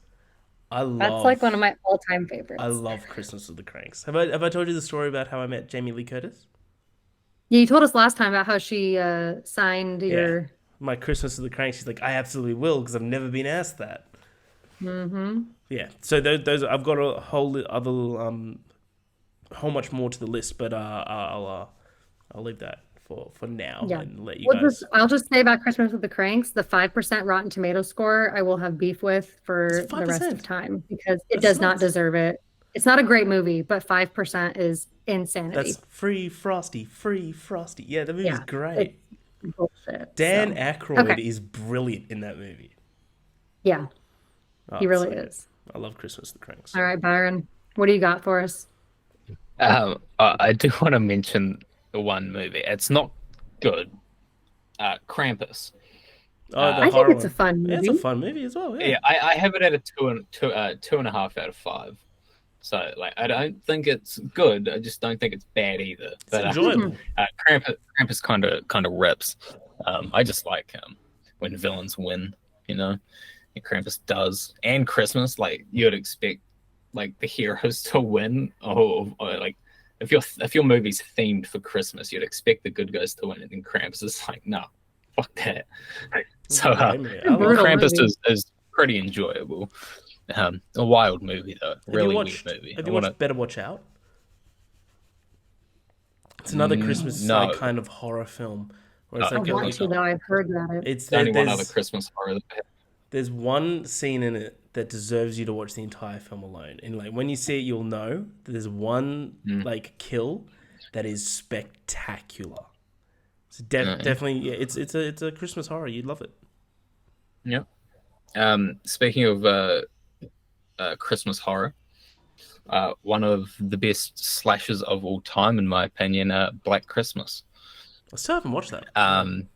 That's like one of my all-time favorites. I love Christmas with the Cranks. Have I told you the story about how I met Jamie Lee Curtis? Yeah, you told us last time about how she signed your my Christmas with the Cranks. She's like, I absolutely will because I've never been asked that. Mm-hmm. Yeah. So those I've got a whole other whole much more to the list, but I'll leave that for now and let you guys. I'll just say about Christmas with the Cranks, the 5% Rotten Tomato score I will have beef with for the rest of time because it does not deserve it. It's not a great movie, but 5% is insanity. That's free Frosty. Yeah, the movie's great. It's bullshit. Dan Aykroyd is brilliant in that movie. Yeah, he really is. I love Christmas with the Cranks. All right, Byron, what do you got for us? I do want to mention the one movie. It's not good. Krampus. I think it's a fun movie. Yeah, it's a fun movie as well. Yeah, I have it at a 2.5 out of 5. So like, I don't think it's good. I just don't think it's bad either. It's enjoyable. Krampus kind of rips. I just like when villains win. And Krampus does. And Christmas, like you'd expect, like the heroes to win, or like if your movie's themed for Christmas, you'd expect the good guys to win, and then Krampus is like, no, fuck that. So Krampus is pretty enjoyable. A wild movie though, really weird movie. Have you watched Better Watch Out? It's another Christmas kind of horror film. Where it's I want to though. I've heard that. It's only one other Christmas horror. There's one scene in it that deserves you to watch the entire film alone. And like when you see it, you'll know that there's one like kill that is spectacular. It's No. definitely, yeah, it's a Christmas horror. You'd love it. Yeah. Speaking of Christmas horror, one of the best slashes of all time, in my opinion, Black Christmas. I still haven't watched that.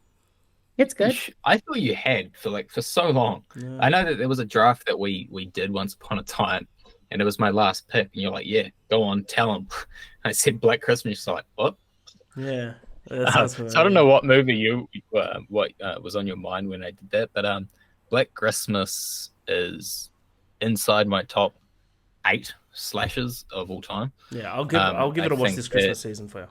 It's good. I thought you had for so long. No. I know that there was a draft that we did once upon a time, and it was my last pick. And you're like, "Yeah, go on, tell him." I said Black Christmas. You're like, "What?" Yeah, that sounds So I don't know what movie what was on your mind when I did that, but Black Christmas is inside my top 8 slashes of all time. Yeah, I'll give I it a watch think this Christmas season for you.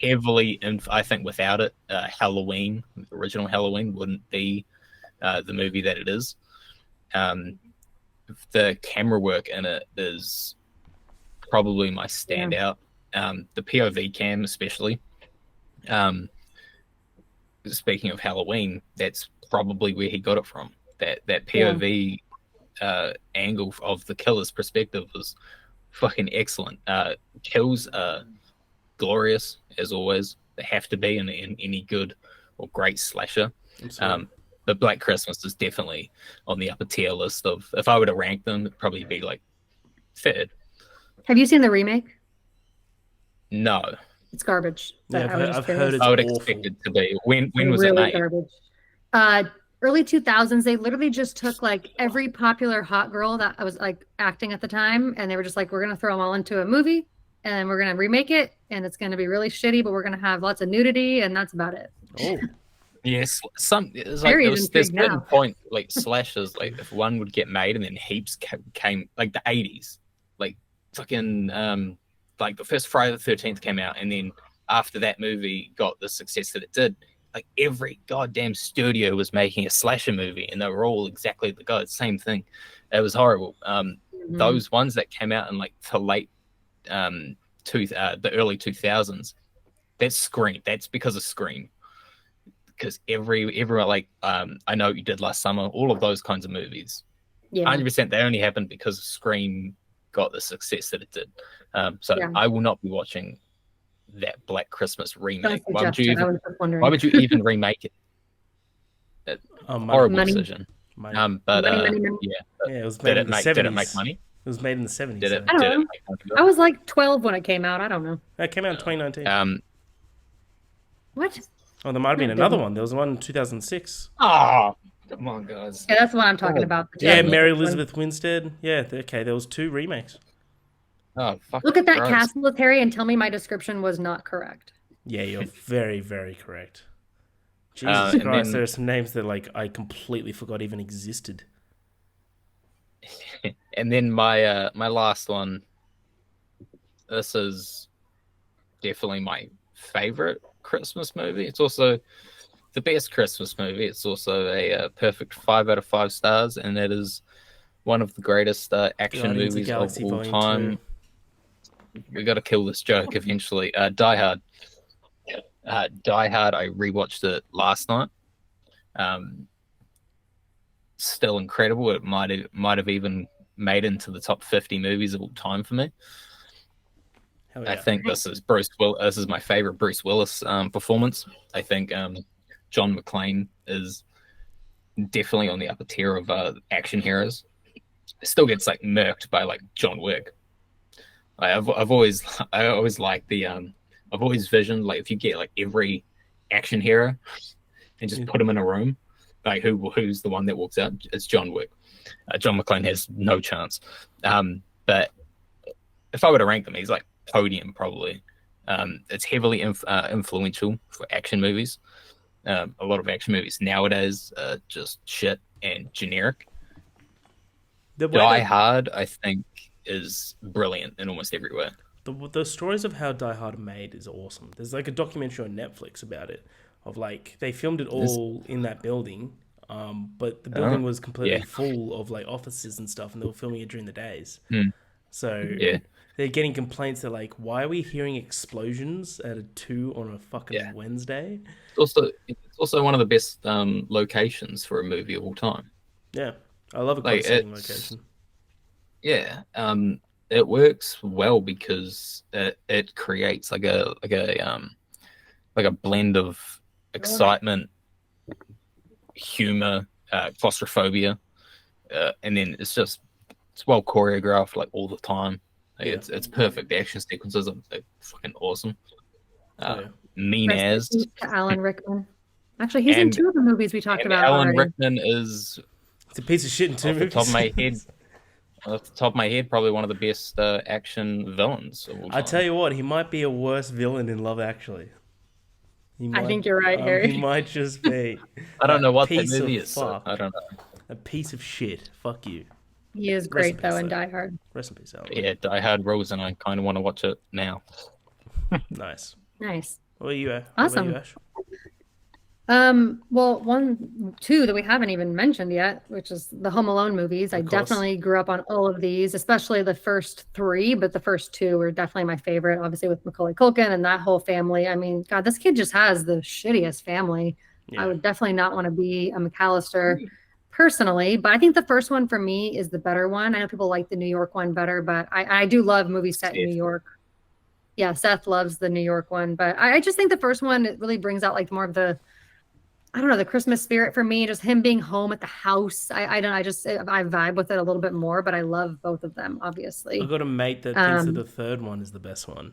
heavily, and I think without it, Halloween, the original Halloween, wouldn't be the movie that it is. The camera work in it is probably my standout. The POV cam, especially. Speaking of Halloween, that's probably where he got it from. That POV angle of the killer's perspective was fucking excellent. Kills are glorious as always. They have to be in any good or great slasher. But Black Christmas is definitely on the upper tier list of, if I were to rank them, it'd probably be like 3rd. Have you seen the remake? No. It's garbage. Yeah, I've heard it's I would awful. expect it to be. When was really it made? Garbage. Early 2000s. They literally just took like every popular hot girl that was like acting at the time, and they were just like, we're gonna throw them all into a movie, and we're gonna remake it, and it's gonna be really shitty, but we're gonna have lots of nudity, and that's about it. Oh, Yes, there's certain point like slashes, like if one would get made and then heaps came like the 80s, like fucking like the first Friday the 13th came out, and then after that movie got the success that it did, like every goddamn studio was making a slasher movie, and they were all exactly the same thing. It was horrible. Those ones that came out in like the late the early 2000s, that's Scream. That's because of Scream. Because everyone like I Know What You Did Last Summer, all of those kinds of movies, 100%, they only happened because Scream got the success that it did. I will not be watching that Black Christmas remake. Why would you even remake it? Horrible decision. Money. Yeah, it was made in the 70s. Did it make money? It was made in the 70s. Did it I don't know. make money? I was like 12 when it came out. I don't know. It came out in 2019. What? Oh, there might have been another one. There was one in 2006. Oh, come on, guys. Yeah, that's what I'm talking about. Yeah, Mary Elizabeth Winstead. Yeah, okay, there was 2 remakes. Oh, fuck. Look at that cast list, Harry, and tell me my description was not correct. Yeah, you're very, very correct. Jesus Christ, there are some names that like I completely forgot even existed. And then my last one. This is definitely my favorite Christmas movie. It's also the best Christmas movie. It's also a perfect 5 out of 5 stars, and that is one of the greatest action movies of all time. We got to kill this joke eventually. Die Hard. Die Hard. I rewatched it last night. Still incredible. It might have even made into the top 50 movies of all time for me. Yeah. I think this is This is my favorite Bruce Willis performance. I think John McClane is definitely on the upper tier of action heroes. It still gets like murked by like John Wick. I've always liked the I've always visioned like if you get like every action hero and just put them in a room, like who's the one that walks out? It's John Wick. John McClane has no chance. But if I were to rank them, he's like podium probably. It's heavily influential for action movies. A lot of action movies nowadays are just shit and generic. Die Hard, I think, is brilliant in almost every way. The stories of how Die Hard made is awesome. There's like a documentary on Netflix about it, of like they filmed it all in that building, but the building was completely full of like offices and stuff, and they were filming it during the days. So they're getting complaints. They're like, "Why are we hearing explosions at 2 on a fucking Wednesday?" It's also one of the best locations for a movie of all time. Yeah, I love a good setting location. Yeah, it works well because it creates like a blend of excitement, humor, claustrophobia, and then it's well choreographed like all the time. Like, it's perfect. The action sequences are fucking awesome. Mean Rest in as peace to Alan Rickman. Actually, he's in 2 of the movies we talked about Alan already. Rickman is, It's a piece of shit in 2 movies. Off the top of my head, probably one of the best action villains of all time. I tell you what, he might be a worse villain in Love Actually. I think you're right, Harry. He might just be. I don't know what that piece movie of is. So fuck. I don't know. A piece of shit. Fuck you. He is great, though, in Die Hard. Rest in peace, Alan. Yeah, Die Hard rules, and I kind of want to watch it now. Nice. Nice. What are you, Awesome. What about you, Ash? Well, 2 that we haven't even mentioned yet, which is the Home Alone movies. I definitely grew up on all of these, especially the first 3, but the first 2 were definitely my favorite, obviously with Macaulay Culkin and that whole family. I mean, God, this kid just has the shittiest family. Yeah. I would definitely not want to be a McAllister personally, but I think the first one for me is the better one. I know people like the New York one better, but I do love movies set in New York. Yeah, Seth loves the New York one, but I just think the first one, it really brings out like more of the, I don't know, the Christmas spirit for me, just him being home at the house. I vibe with it a little bit more, but I love both of them, obviously. I've got a mate that thinks that the third one is the best one,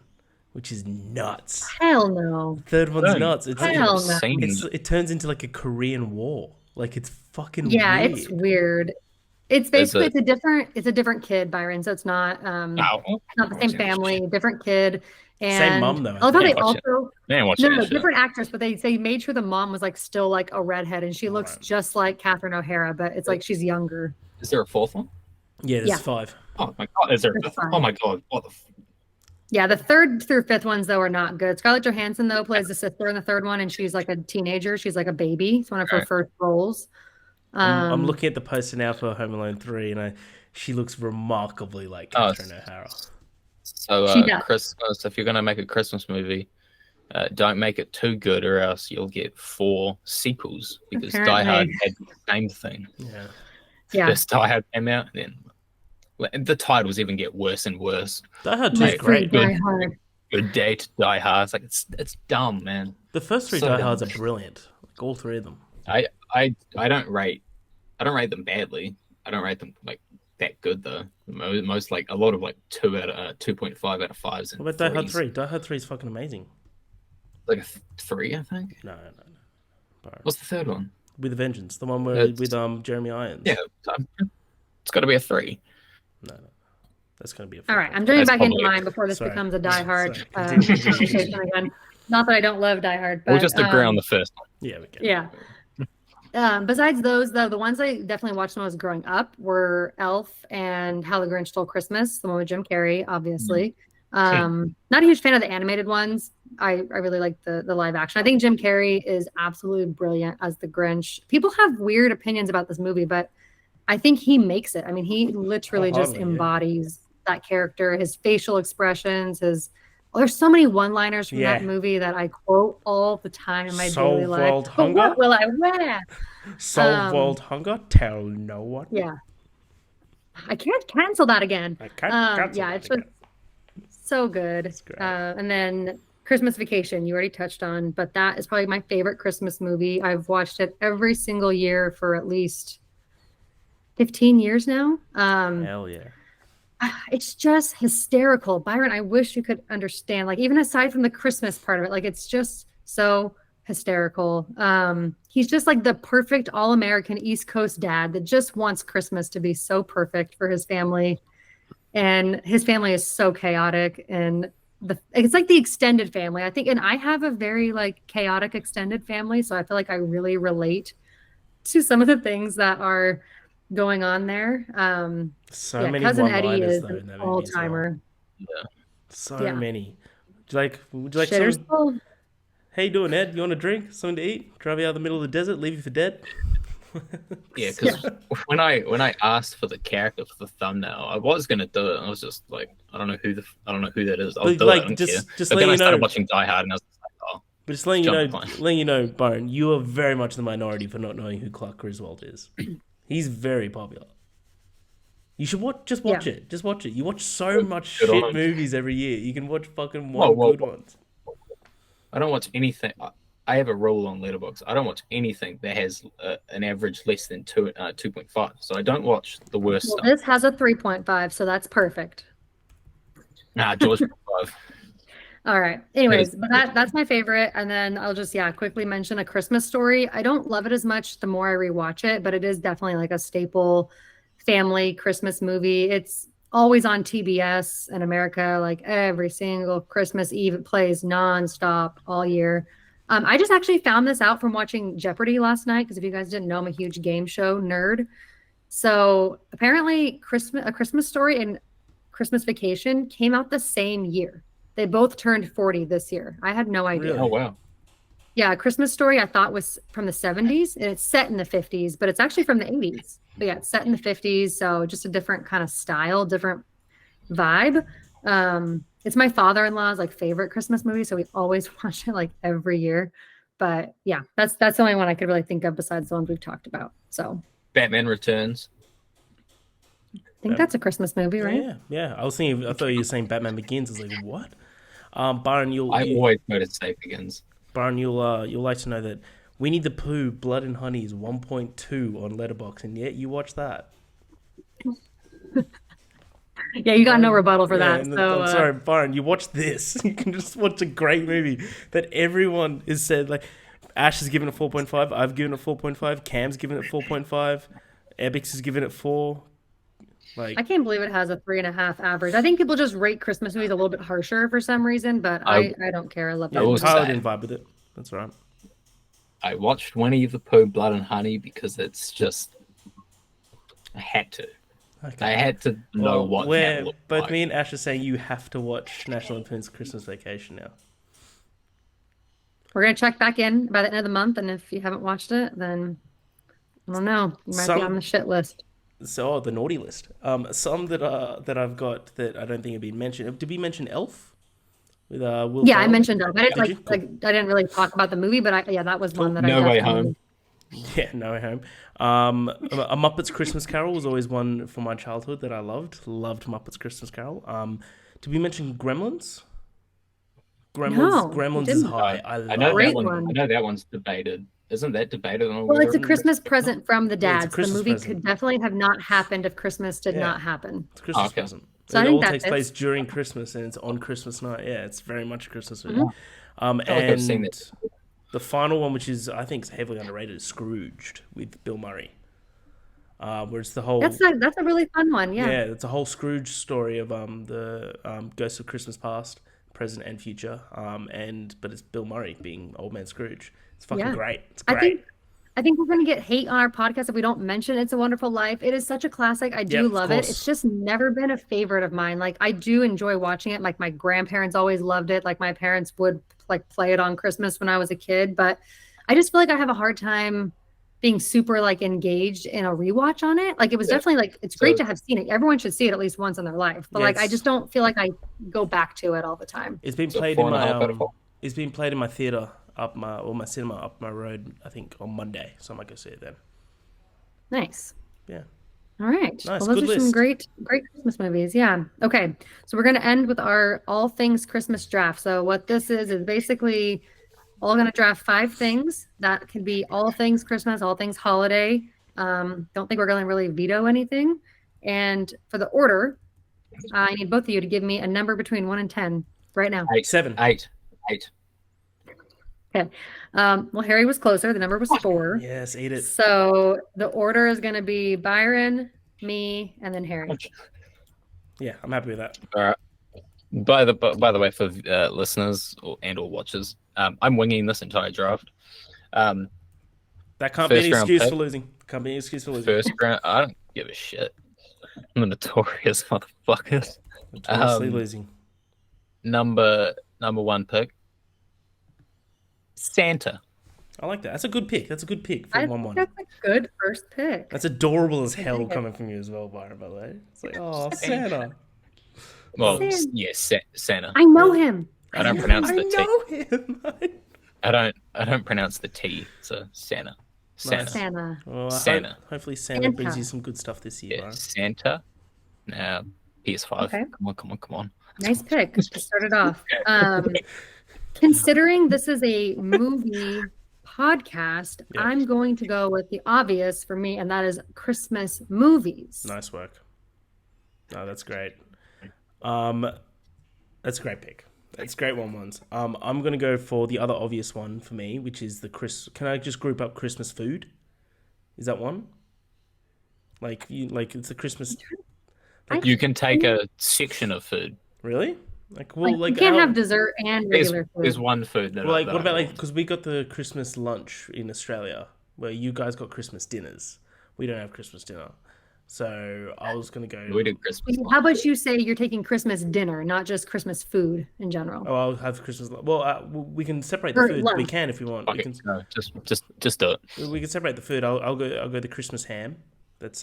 which is nuts. Hell no. The third one's nuts. Hell no. It turns into like a Korean war. Like, it's fucking weird. Yeah, it's weird. It's basically it's a different kid, Byron. So it's not not the same family, different kid. And same mom though. Although they also different actress, but they made sure the mom was like still like a redhead, and she looks just like Catherine O'Hara, but it's like she's younger. Is there a 4th one? Yeah, there's 5. Oh my god, is there? Oh my god, what the? Yeah, the 3rd through 5th ones though are not good. Scarlett Johansson though plays the sister in the 3rd one, and she's like a teenager. She's like a baby. It's one of her first roles. I'm looking at the poster now for Home Alone 3, and she looks remarkably like Catherine O'Hara. So Christmas, if you're going to make a Christmas movie, don't make it too good, or else you'll get 4 sequels, because Die Hard had the same thing. Yeah. First Die Hard came out, and then the titles even get worse and worse. Die Hard 2 is great. Good Day to Die Hard. It's like it's dumb, man. The first 3 Die Hards are brilliant. Like, all 3 of them. I don't rate them badly. I don't rate them like that good though. Most like a lot of like 2.5 out of 5s. What about Die Hard 3? Die Hard 3 is fucking amazing. Like a 3, I think. No. What's the 3rd one? With a Vengeance, the one with Jeremy Irons. Yeah, it's got to be a 3. No. That's going to be a 4. All right, I'm jumping back into mine before this becomes a Die Hard conversation again. Not that I don't love Die Hard, but we'll just agree on the first one. Yeah, we can. Yeah. Besides those, though, the ones I definitely watched when I was growing up were Elf and How the Grinch Stole Christmas, the one with Jim Carrey, obviously. Not a huge fan of the animated ones. I really like the live action. I think Jim Carrey is absolutely brilliant as the Grinch. People have weird opinions about this movie, but I think he makes it. I mean, he literally just embodies that character, his facial expressions, there's so many one-liners from that movie that I quote all the time in my daily life. But what will I wear? Solve world hunger, tell no one. Yeah. I can't cancel that again. I can't cancel that it's just so good. And then Christmas Vacation, you already touched on, but that is probably my favorite Christmas movie. I've watched it every single year for at least 15 years now. Hell yeah. It's just hysterical. Byron, I wish you could understand, like, even aside from the Christmas part of it, like, it's just so hysterical. He's just like the perfect all-American East Coast dad that just wants Christmas to be so perfect for his family. And his family is so chaotic, and it's like the extended family, I think. And I have a very like chaotic extended family, so I feel like I really relate to some of the things that are going on there. Many Cousin Eddie is an all-timer. Well. Many. Would you like some? Hey, you doing, Ed? You want a drink? Something to eat? Drive you out of the middle of the desert? Leave you for dead? Yeah, because when I asked for the character for the thumbnail, I was gonna do it. I was just like, I don't know who that is. I'll do it. I don't care. But then I started watching Die Hard, and I was like, But just letting you know, Byron, you are very much the minority for not knowing who Clark Griswold is. He's very popular. You should just watch it. Just watch it. You watch so much movies every year. You can watch fucking good ones. I don't watch anything. I have a rule on Letterboxd. I don't watch anything that has an average less than 2.5. So I don't watch the worst Well, stuff. this has a 3.5, so that's perfect. Nah, George 5. All right. Anyways, but that's my favorite. And then I'll just, quickly mention A Christmas Story. I don't love it as much the more I rewatch it, but it is definitely like a staple family Christmas movie. It's always on TBS in America, like every single Christmas Eve. It plays nonstop all year. I just actually found this out from watching Jeopardy last night, because if you guys didn't know, I'm a huge game show nerd. So apparently A Christmas Story and Christmas Vacation came out the same year. They both turned 40 this year. I had no idea. Really? Oh, wow. Yeah, A Christmas Story I thought was from the 70s, and it's set in the 50s, but it's actually from the 80s. But yeah, it's set in the 50s, so just a different kind of style, different vibe. It's my father-in-law's like favorite Christmas movie, so we always watch it like every year. But yeah, that's the only one I could really think of besides the ones we've talked about. So Batman Returns. I think that's a Christmas movie, right? Yeah. I thought you were saying Batman Begins. I was like, what? Byron, I always go to say Begins. Byron, you'll like to know that Winnie the Pooh, Blood and Honey is 1.2 on Letterboxd, and yet you watch that. Yeah, you got no rebuttal for that. So I'm sorry, Byron, you watch this. You can just watch a great movie that everyone has said, like, Ash has given it 4.5, I've given it 4.5, Cam's given it 4.5, Ebix has given it 4. Like, I can't believe it has a 3.5 average. I think people just rate Christmas movies a little bit harsher for some reason, but I don't care. I love that. Tyler didn't vibe with it. That's right. I watched Winnie the Pooh, Blood and Honey because it's just... I had to. Okay. I had to know what that looked both like. me and Ash are saying you have to watch National Lampoon's Christmas Vacation now. We're going to check back in by the end of the month, and if you haven't watched it, then I don't know. You might be on the shit list. So, the naughty list. Some that I've got that I don't think have been mentioned. Did we mention Elf? With Will Yeah, Ferrell? I mentioned Elf. I didn't Cool. I didn't really talk about the movie, but that was one that No I Way definitely... Home. Yeah, No Way Home. A Muppets Christmas Carol was always one from my childhood that I loved. Loved Muppets Christmas Carol. Did we mention Gremlins? No, Gremlins we is didn't. high. I know love Great that one. one. I know that one's debated. Isn't that debated? Well, it's a Christmas present from the Yeah, it's a dads. The Christmas movie present. could definitely have not happened if Christmas did not happen. It's a Christmas Okay. present. So I It think all that takes fits. place during Christmas and it's on Christmas night. Yeah, it's very much a Christmas movie. Mm-hmm. feel like I've seen And it. the final one, which is I think is heavily underrated, is Scrooged with Bill Murray. Where it's the whole That's a really fun one. Yeah. it's a whole Scrooge story of the ghosts of Christmas past, present, and future. But it's Bill Murray being Old Man Scrooge. It's fucking great. It's great. I think we're going to get hate on our podcast if we don't mention It's a Wonderful Life. It is such a classic. I do Yep, of love it. course. It's just never been a favorite of mine. Like, I do enjoy watching it. Like, my grandparents always loved it. Like, my parents would like play it on Christmas when I was a kid. But I just feel like I have a hard time being super like engaged in a rewatch on it. Like, it was definitely like, it's great to have seen it. Everyone should see it at least once in their life. But like, I just don't feel like I go back to it all the time. It's been So played in 4.5 my out of 4. it's been played in my theater my cinema up my road. I think on Monday, so I might go see it then. Nice. Yeah. All right. Nice, Well, those good are some list. great Christmas movies. Yeah. Okay. So we're going to end with our all things Christmas draft. So what this is basically all going to draft 5 things that can be all things Christmas, all things holiday. Don't think we're going to really veto anything. And for the order, I need both of you to give me a number between 1 and 10 right now. 7. 8. Okay. Well, Harry was closer. The number was 4. Yes, eat it. So the order is going to be Byron, me, and then Harry. Yeah, I'm happy with that. All right. By the way, for listeners or watchers, I'm winging this entire draft. That can't be First an round excuse pick. for losing. Can't be an excuse for losing. First round, I don't give a shit. I'm a notorious motherfucker. Notoriously losing. Number 1 pick, Santa. I like that. That's a good pick. That's a good pick for I 1-1. think that's a good first pick. That's adorable as hell coming from you as well, Byron, by the way. It's like, oh, Santa. Well, Santa. yes, Santa. I know him. I don't pronounce the T. I know him. I don't pronounce the T. So Santa. Nice. Santa. Well, Santa. Hopefully Santa Santa. brings you some good stuff this year, Yeah, Byron. Santa. PS5. Okay. Come on. Nice pick to start it off. Considering this is a movie podcast, Yeah. I'm going to go with the obvious for me, and that is Christmas movies. Nice work. No, that's great. That's a great pick. That's great ones. I'm gonna go for the other obvious one for me, which is the Can I just group up Christmas food? Is that one? Like it's the Christmas. You can take a section of food. Really? You can't have dessert and regular food. There's one food that. What about because we got the Christmas lunch in Australia, where you guys got Christmas dinners. We don't have Christmas dinner. So I was going to go... We did Christmas. How about you say you're taking Christmas dinner, not just Christmas food in general? Oh, I'll have Christmas... Well, we can separate the food. We can if we want. Okay, no, just do it. We can separate the food. I'll go the Christmas ham. That's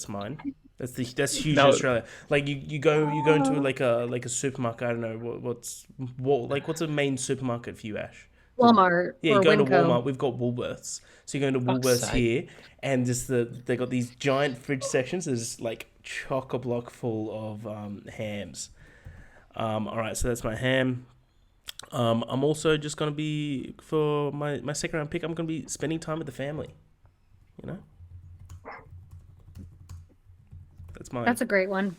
mine. That's huge in Australia. Like you go into like a supermarket. I don't know what's a main supermarket for you, Ash? Walmart. Yeah, you or go to Winco. Walmart. We've got Woolworths. So you go into Woolworths here, and they got these giant fridge sections. There's like chock-a-block full of hams. All right, so that's my ham. I'm also just gonna be for my second round pick. I'm gonna be spending time with the family. You know, that's mine. That's a great one.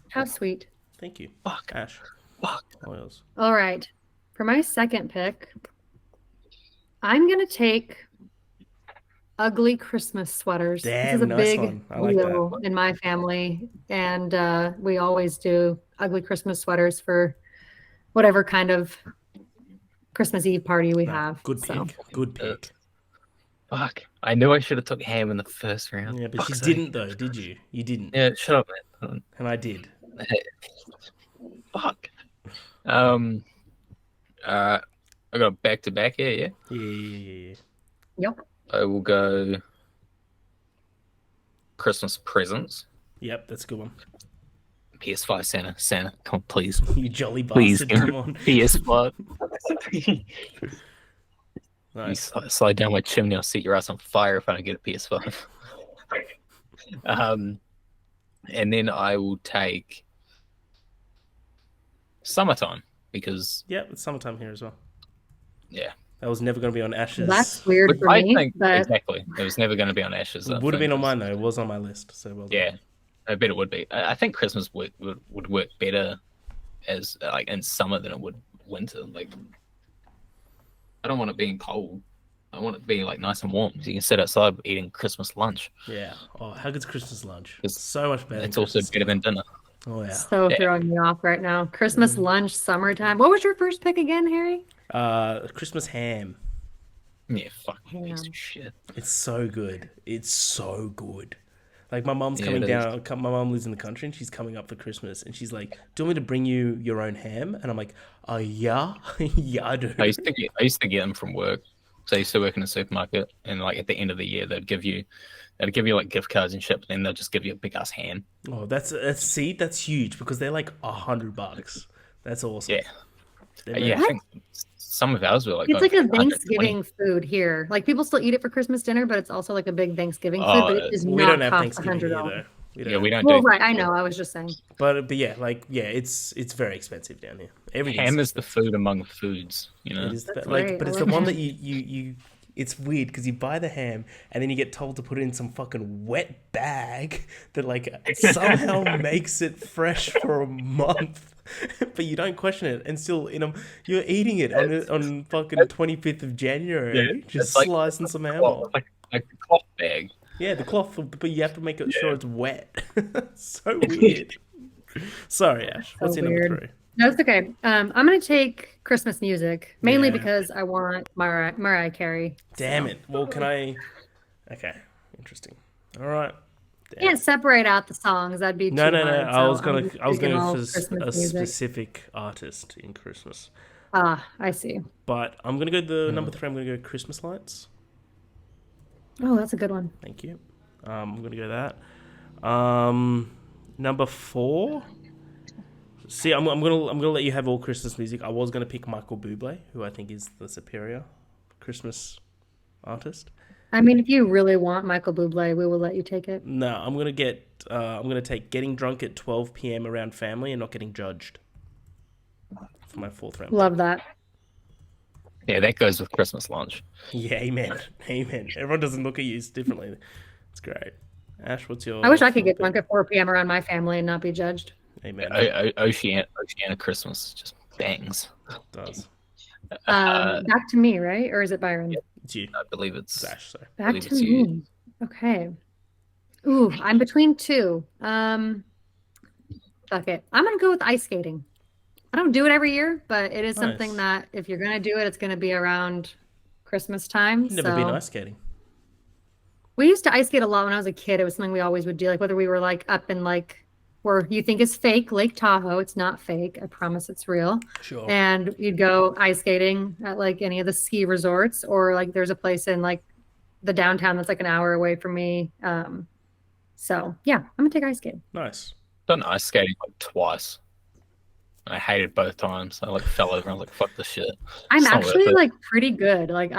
How sweet. Thank you, Fuck. Ash. Fuck. What else? All right. For my second pick, I'm going to take ugly Christmas sweaters. Damn, this is a nice big one. I like deal that. in my family. And we always do ugly Christmas sweaters for whatever kind of Christmas Eve party we have. Good pick. So. Good pick. Fuck. I knew I should have took ham in the first round. Yeah, but Fuck's you sake. didn't though, did you? You didn't. Yeah, shut up, man. And I did. Fuck. I got back to back here, yeah? Yeah. Yep. I will go Christmas presents. Yep, that's a good one. PS5 Santa, come on, please. You jolly Please, bastard, come on. PS5. Nice. You slide down my chimney, I'll set your ass on fire if I don't get a PS5. And then I will take summertime because Yep, it's summertime here as well. yeah, That was never going to be on Ash's. That's weird Which for I me. think But exactly. It was never going to be on Ash's. It would have been on mine though. It was on my list. So well done. Yeah, I bet it would be. I think Christmas would work better as like in summer than it would winter. Like, I don't want it being cold. I want it being like nice and warm, so you can sit outside eating Christmas lunch. Yeah. Oh, how good's Christmas lunch? It's- So much better. It's than also Christmas. better than dinner. Oh yeah. so Yeah. throwing me off right now. Christmas lunch, summertime. What was your first pick again, Harry? Christmas ham. Yeah, fucking piece Yeah. of shit. It's so good. It's so good. Like my mom's Yeah, coming it down. My mom lives in the country, and she's coming up for Christmas. And she's like, "Do you want me to bring you your own ham?" And I'm like, "Oh yeah, yeah, I do." I used to get them from work. So I used to work in a supermarket, and like at the end of the year, they'd give you like gift cards and shit, but then they'll just give you a big ass ham. Oh, that's huge because they're like $100. That's awesome. Yeah, They're yeah. I What? think some of ours were like It's like a 120. Thanksgiving food here. Like people still eat it for Christmas dinner, but it's also like a big Thanksgiving food. Oh, But it does we not don't have cost Thanksgiving here $100. though. We don't. Yeah, we don't Well, do. right, I know. I was just saying. But yeah, it's very expensive down here. Everything's Ham is the food among foods, you know. It is That's like, great. but I it's the like one ham. that you. It's weird because you buy the ham and then you get told to put it in some fucking wet bag that like somehow makes it fresh for a month, but you don't question it and still you're eating it on fucking 25th of January, Yeah, just it's like- slicing some ham off. like a cloth bag. Yeah, the cloth, but you have to make sure it's wet. So weird. Sorry, Ash. What's your weird. number 3? No, it's okay. I'm gonna take Christmas music mainly Yeah. because I want Mariah Carey. Damn it. Well, can I? Okay, interesting. All right. Damn. Can't separate out the songs. That'd be No, too no. hard, I was so gonna, I'm just I was picking going all for Christmas a music. specific artist in Christmas, I see. but I'm gonna go the number 3. I'm gonna go Christmas lights. Oh, that's a good one. Thank you. I'm gonna go that. Number 4. See, I'm gonna let you have all Christmas music. I was gonna pick Michael Bublé, who I think is the superior Christmas artist. I mean, if you really want Michael Bublé, we will let you take it. No, I'm gonna take Getting Drunk at 12 p.m. around family and Not Getting Judged. for my 4th round. Love that. Yeah, that goes with Christmas lunch. Yeah, amen. Amen. Everyone doesn't look at you differently. It's great. Ash, what's your... I wish I could get drunk at 4 p.m. around my family and not be judged. Amen. Oceania Christmas just bangs. It does. Back to me, right? Or is it Byron? Yeah. It's you. I believe it's Ash, sorry. Back to me. Okay. Ooh, I'm between two. Fuck it. I'm gonna go with ice skating. I don't do it every year, but it is something that if you're gonna do it, it's gonna be around Christmas time. Never been ice skating. We used to ice skate a lot when I was a kid. It was something we always would do, like whether we were like up in like where you think is fake, Lake Tahoe. It's not fake. I promise it's real. Sure. And you'd go ice skating at like any of the ski resorts, or like there's a place in like the downtown that's like an hour away from me. So yeah, I'm gonna take ice skating. Nice. Done ice skating like twice. I hated both times. I like fell over. I was like, "Fuck this shit." I'm actually like pretty good. Like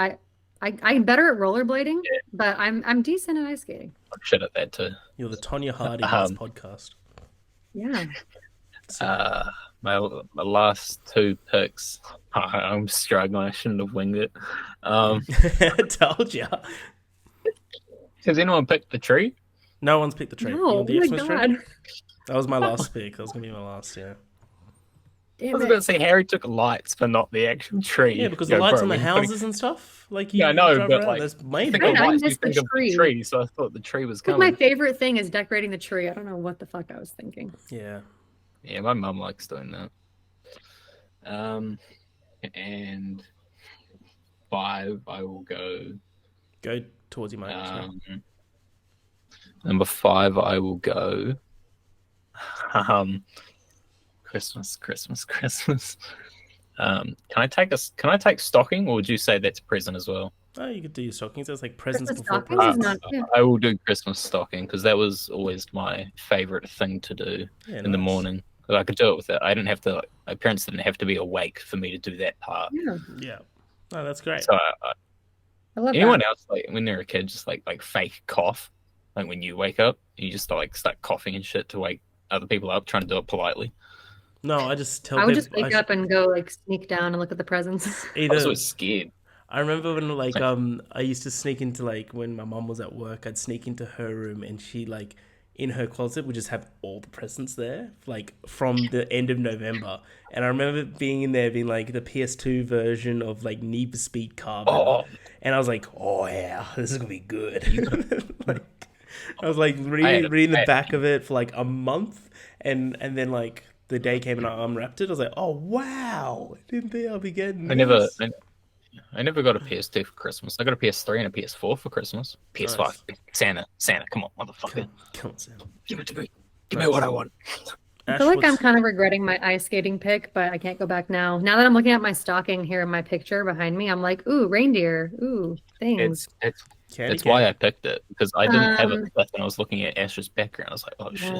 I'm better at rollerblading, but I'm decent at ice skating. I'm shit at that too. You're the Tonya Hardy of this podcast. Yeah. My last 2 picks. I'm struggling. I shouldn't have winged it. I told you. Has anyone picked the tree? No one's picked the tree. No, the oh my Xmas God. tree? That was my last pick. That was going to be my last, yeah. I was about to say Harry took lights, but not the actual tree. Yeah, because the lights on the houses and stuff. Like you, yeah, I know, drive but around, like, that's maybe. think of I lights, missed you think the of tree. the tree, so I thought the tree was Like coming. my favorite thing is decorating the tree. I don't know what the fuck I was thinking. Yeah. Yeah, my mum likes doing that. And 5, I will go. Go towards your mate. Number 5, I will go. Christmas. Can I take stocking, or would you say that's present as well? Oh, you could do your stockings. That's like presents Christmas before stockings is presents. not- yeah. I will do Christmas stocking because that was always my favorite thing to do in the morning. I could do it with it. I didn't have to. My parents didn't have to be awake for me to do that part. Yeah. Yeah. Oh, that's great. So I love anyone that. else, like when they're a kid, just like fake cough, like when you wake up, you just like start coughing and shit to wake other people up, trying to do it politely. No, I just tell I would people. just wake up and go like sneak down and look at the presents. I was always scared. I remember when like I used to sneak into like when my mum was at work, I'd sneak into her room and she like in her closet would just have all the presents there, like from the end of November. And I remember being in there being like the PS2 version of like Need for Speed Carbon. And I was like, oh yeah, this is gonna be good. Like, I was like reading the back of it for like a month, and then like the day came and I unwrapped it. I was like, oh wow, I didn't think I'll be getting this. I never got a PS2 for Christmas. I got a PS3 and a PS4 for Christmas. PS5. Nice. Santa, come on, motherfucker. Come on, Santa. Give it to me. Give me what I want. I feel like I'm kind of regretting my ice skating pick, but I can't go back now. Now that I'm looking at my stocking here in my picture behind me, I'm like, ooh, reindeer, ooh, things. That's why I picked it, because I didn't have it left and I was looking at Ash's background. I was like, oh shit.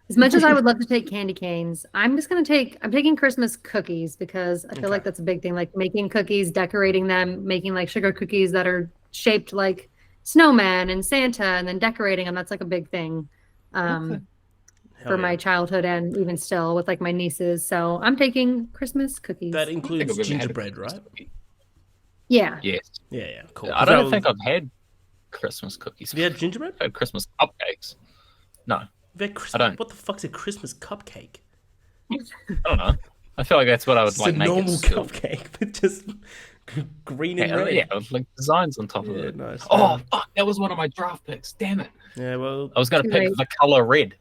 As much as I would love to take candy canes, I'm taking Christmas cookies because I feel like that's a big thing, like making cookies, decorating them, making like sugar cookies that are shaped like snowmen and Santa, and then decorating them. That's like a big thing for my childhood and even still with like my nieces. So I'm taking Christmas cookies. That includes gingerbread, right? Yeah. Yes. Yeah, cool. I don't think I've had Christmas cookies. Have you had gingerbread? I've had Christmas cupcakes. No. I don't. What the fuck's a Christmas cupcake? I don't know. I feel like that's what I would like. It's a normal cupcake, but just green and red. Yeah, with like designs on top of it. Nice. Oh, fuck! That was one of my draft picks. Damn it. Yeah, well, I was gonna pick the color red.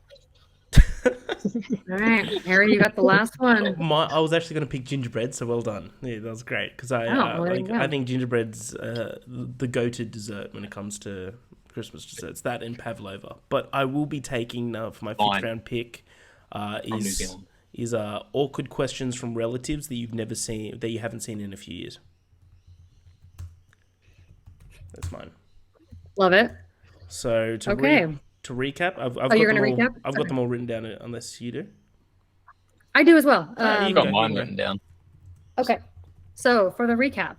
All right, Harry, you got the last one. I was actually going to pick gingerbread, so well done. Yeah, that was great because I think gingerbread's the go-to dessert when it comes to Christmas desserts. That and pavlova. But I will be taking for my 5th round pick is awkward questions from relatives that you haven't seen in a few years. That's mine. Love it. So to recap, I've got them all written down unless you do. I do as well. You got mine written down. Okay. So for the recap,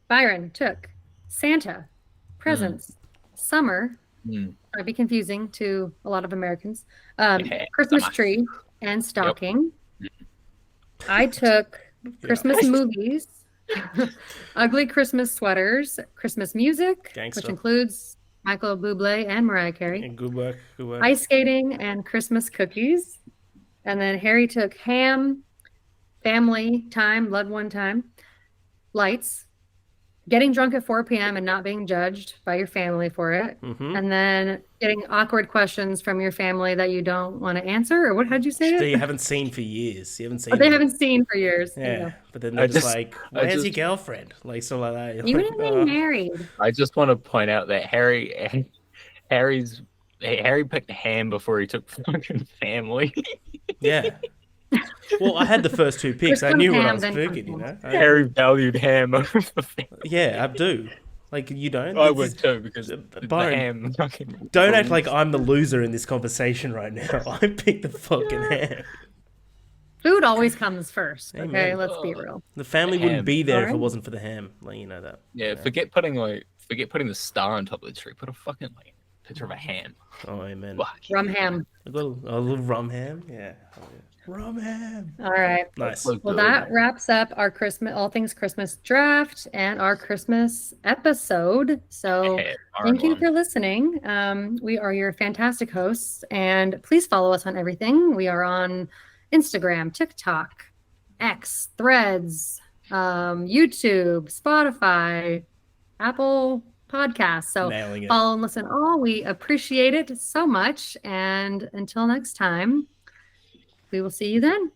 Byron took Santa, presents, summer. Might be confusing to a lot of Americans. Christmas tree and stocking. I took Christmas movies, ugly Christmas sweaters, Christmas music, Gangster. which includes Michael Bublé and Mariah Carey, And good work. Good work. ice skating, and Christmas cookies. And then Harry took ham, family time, loved one time, lights, getting drunk at 4 p.m. and not being judged by your family for it. Mm-hmm. And then getting awkward questions from your family that you don't want to answer. Or what had you say? That you haven't seen for years. You haven't seen. They haven't seen for years. Yeah, but then they're just like, "Where's your girlfriend?" Like so like that. You're Even like, getting married. I just want to point out that Harry picked ham before he took fucking family. Yeah. Well, I had the first two picks. I knew what I was ham, picking, you know. Harry valued ham over family. Yeah, I do. Like you don't. I would too because Byron, the ham fucking. don't act like I'm the loser in this conversation right now. I picked the fucking ham. Food always comes first. Okay, Amen. let's be real. The family The wouldn't ham. be there if it Alright. wasn't for the ham. Like you know that. Yeah, forget putting the star on top of the tree. Put a fucking picture of a ham. Oh amen. Fuck. Rum ham. I got a little rum ham. Yeah. Oh, yeah. Rum ham. All right. Nice. So Well, good. that wraps up our Christmas, all things Christmas draft and our Christmas episode. So Yeah, thank you one. for listening. We are your fantastic hosts, and please follow us on everything. We are on Instagram, TikTok, X, Threads, YouTube, Spotify, Apple Podcasts. So Nailing it. follow and listen all. We appreciate it so much. And until next time, we will see you then.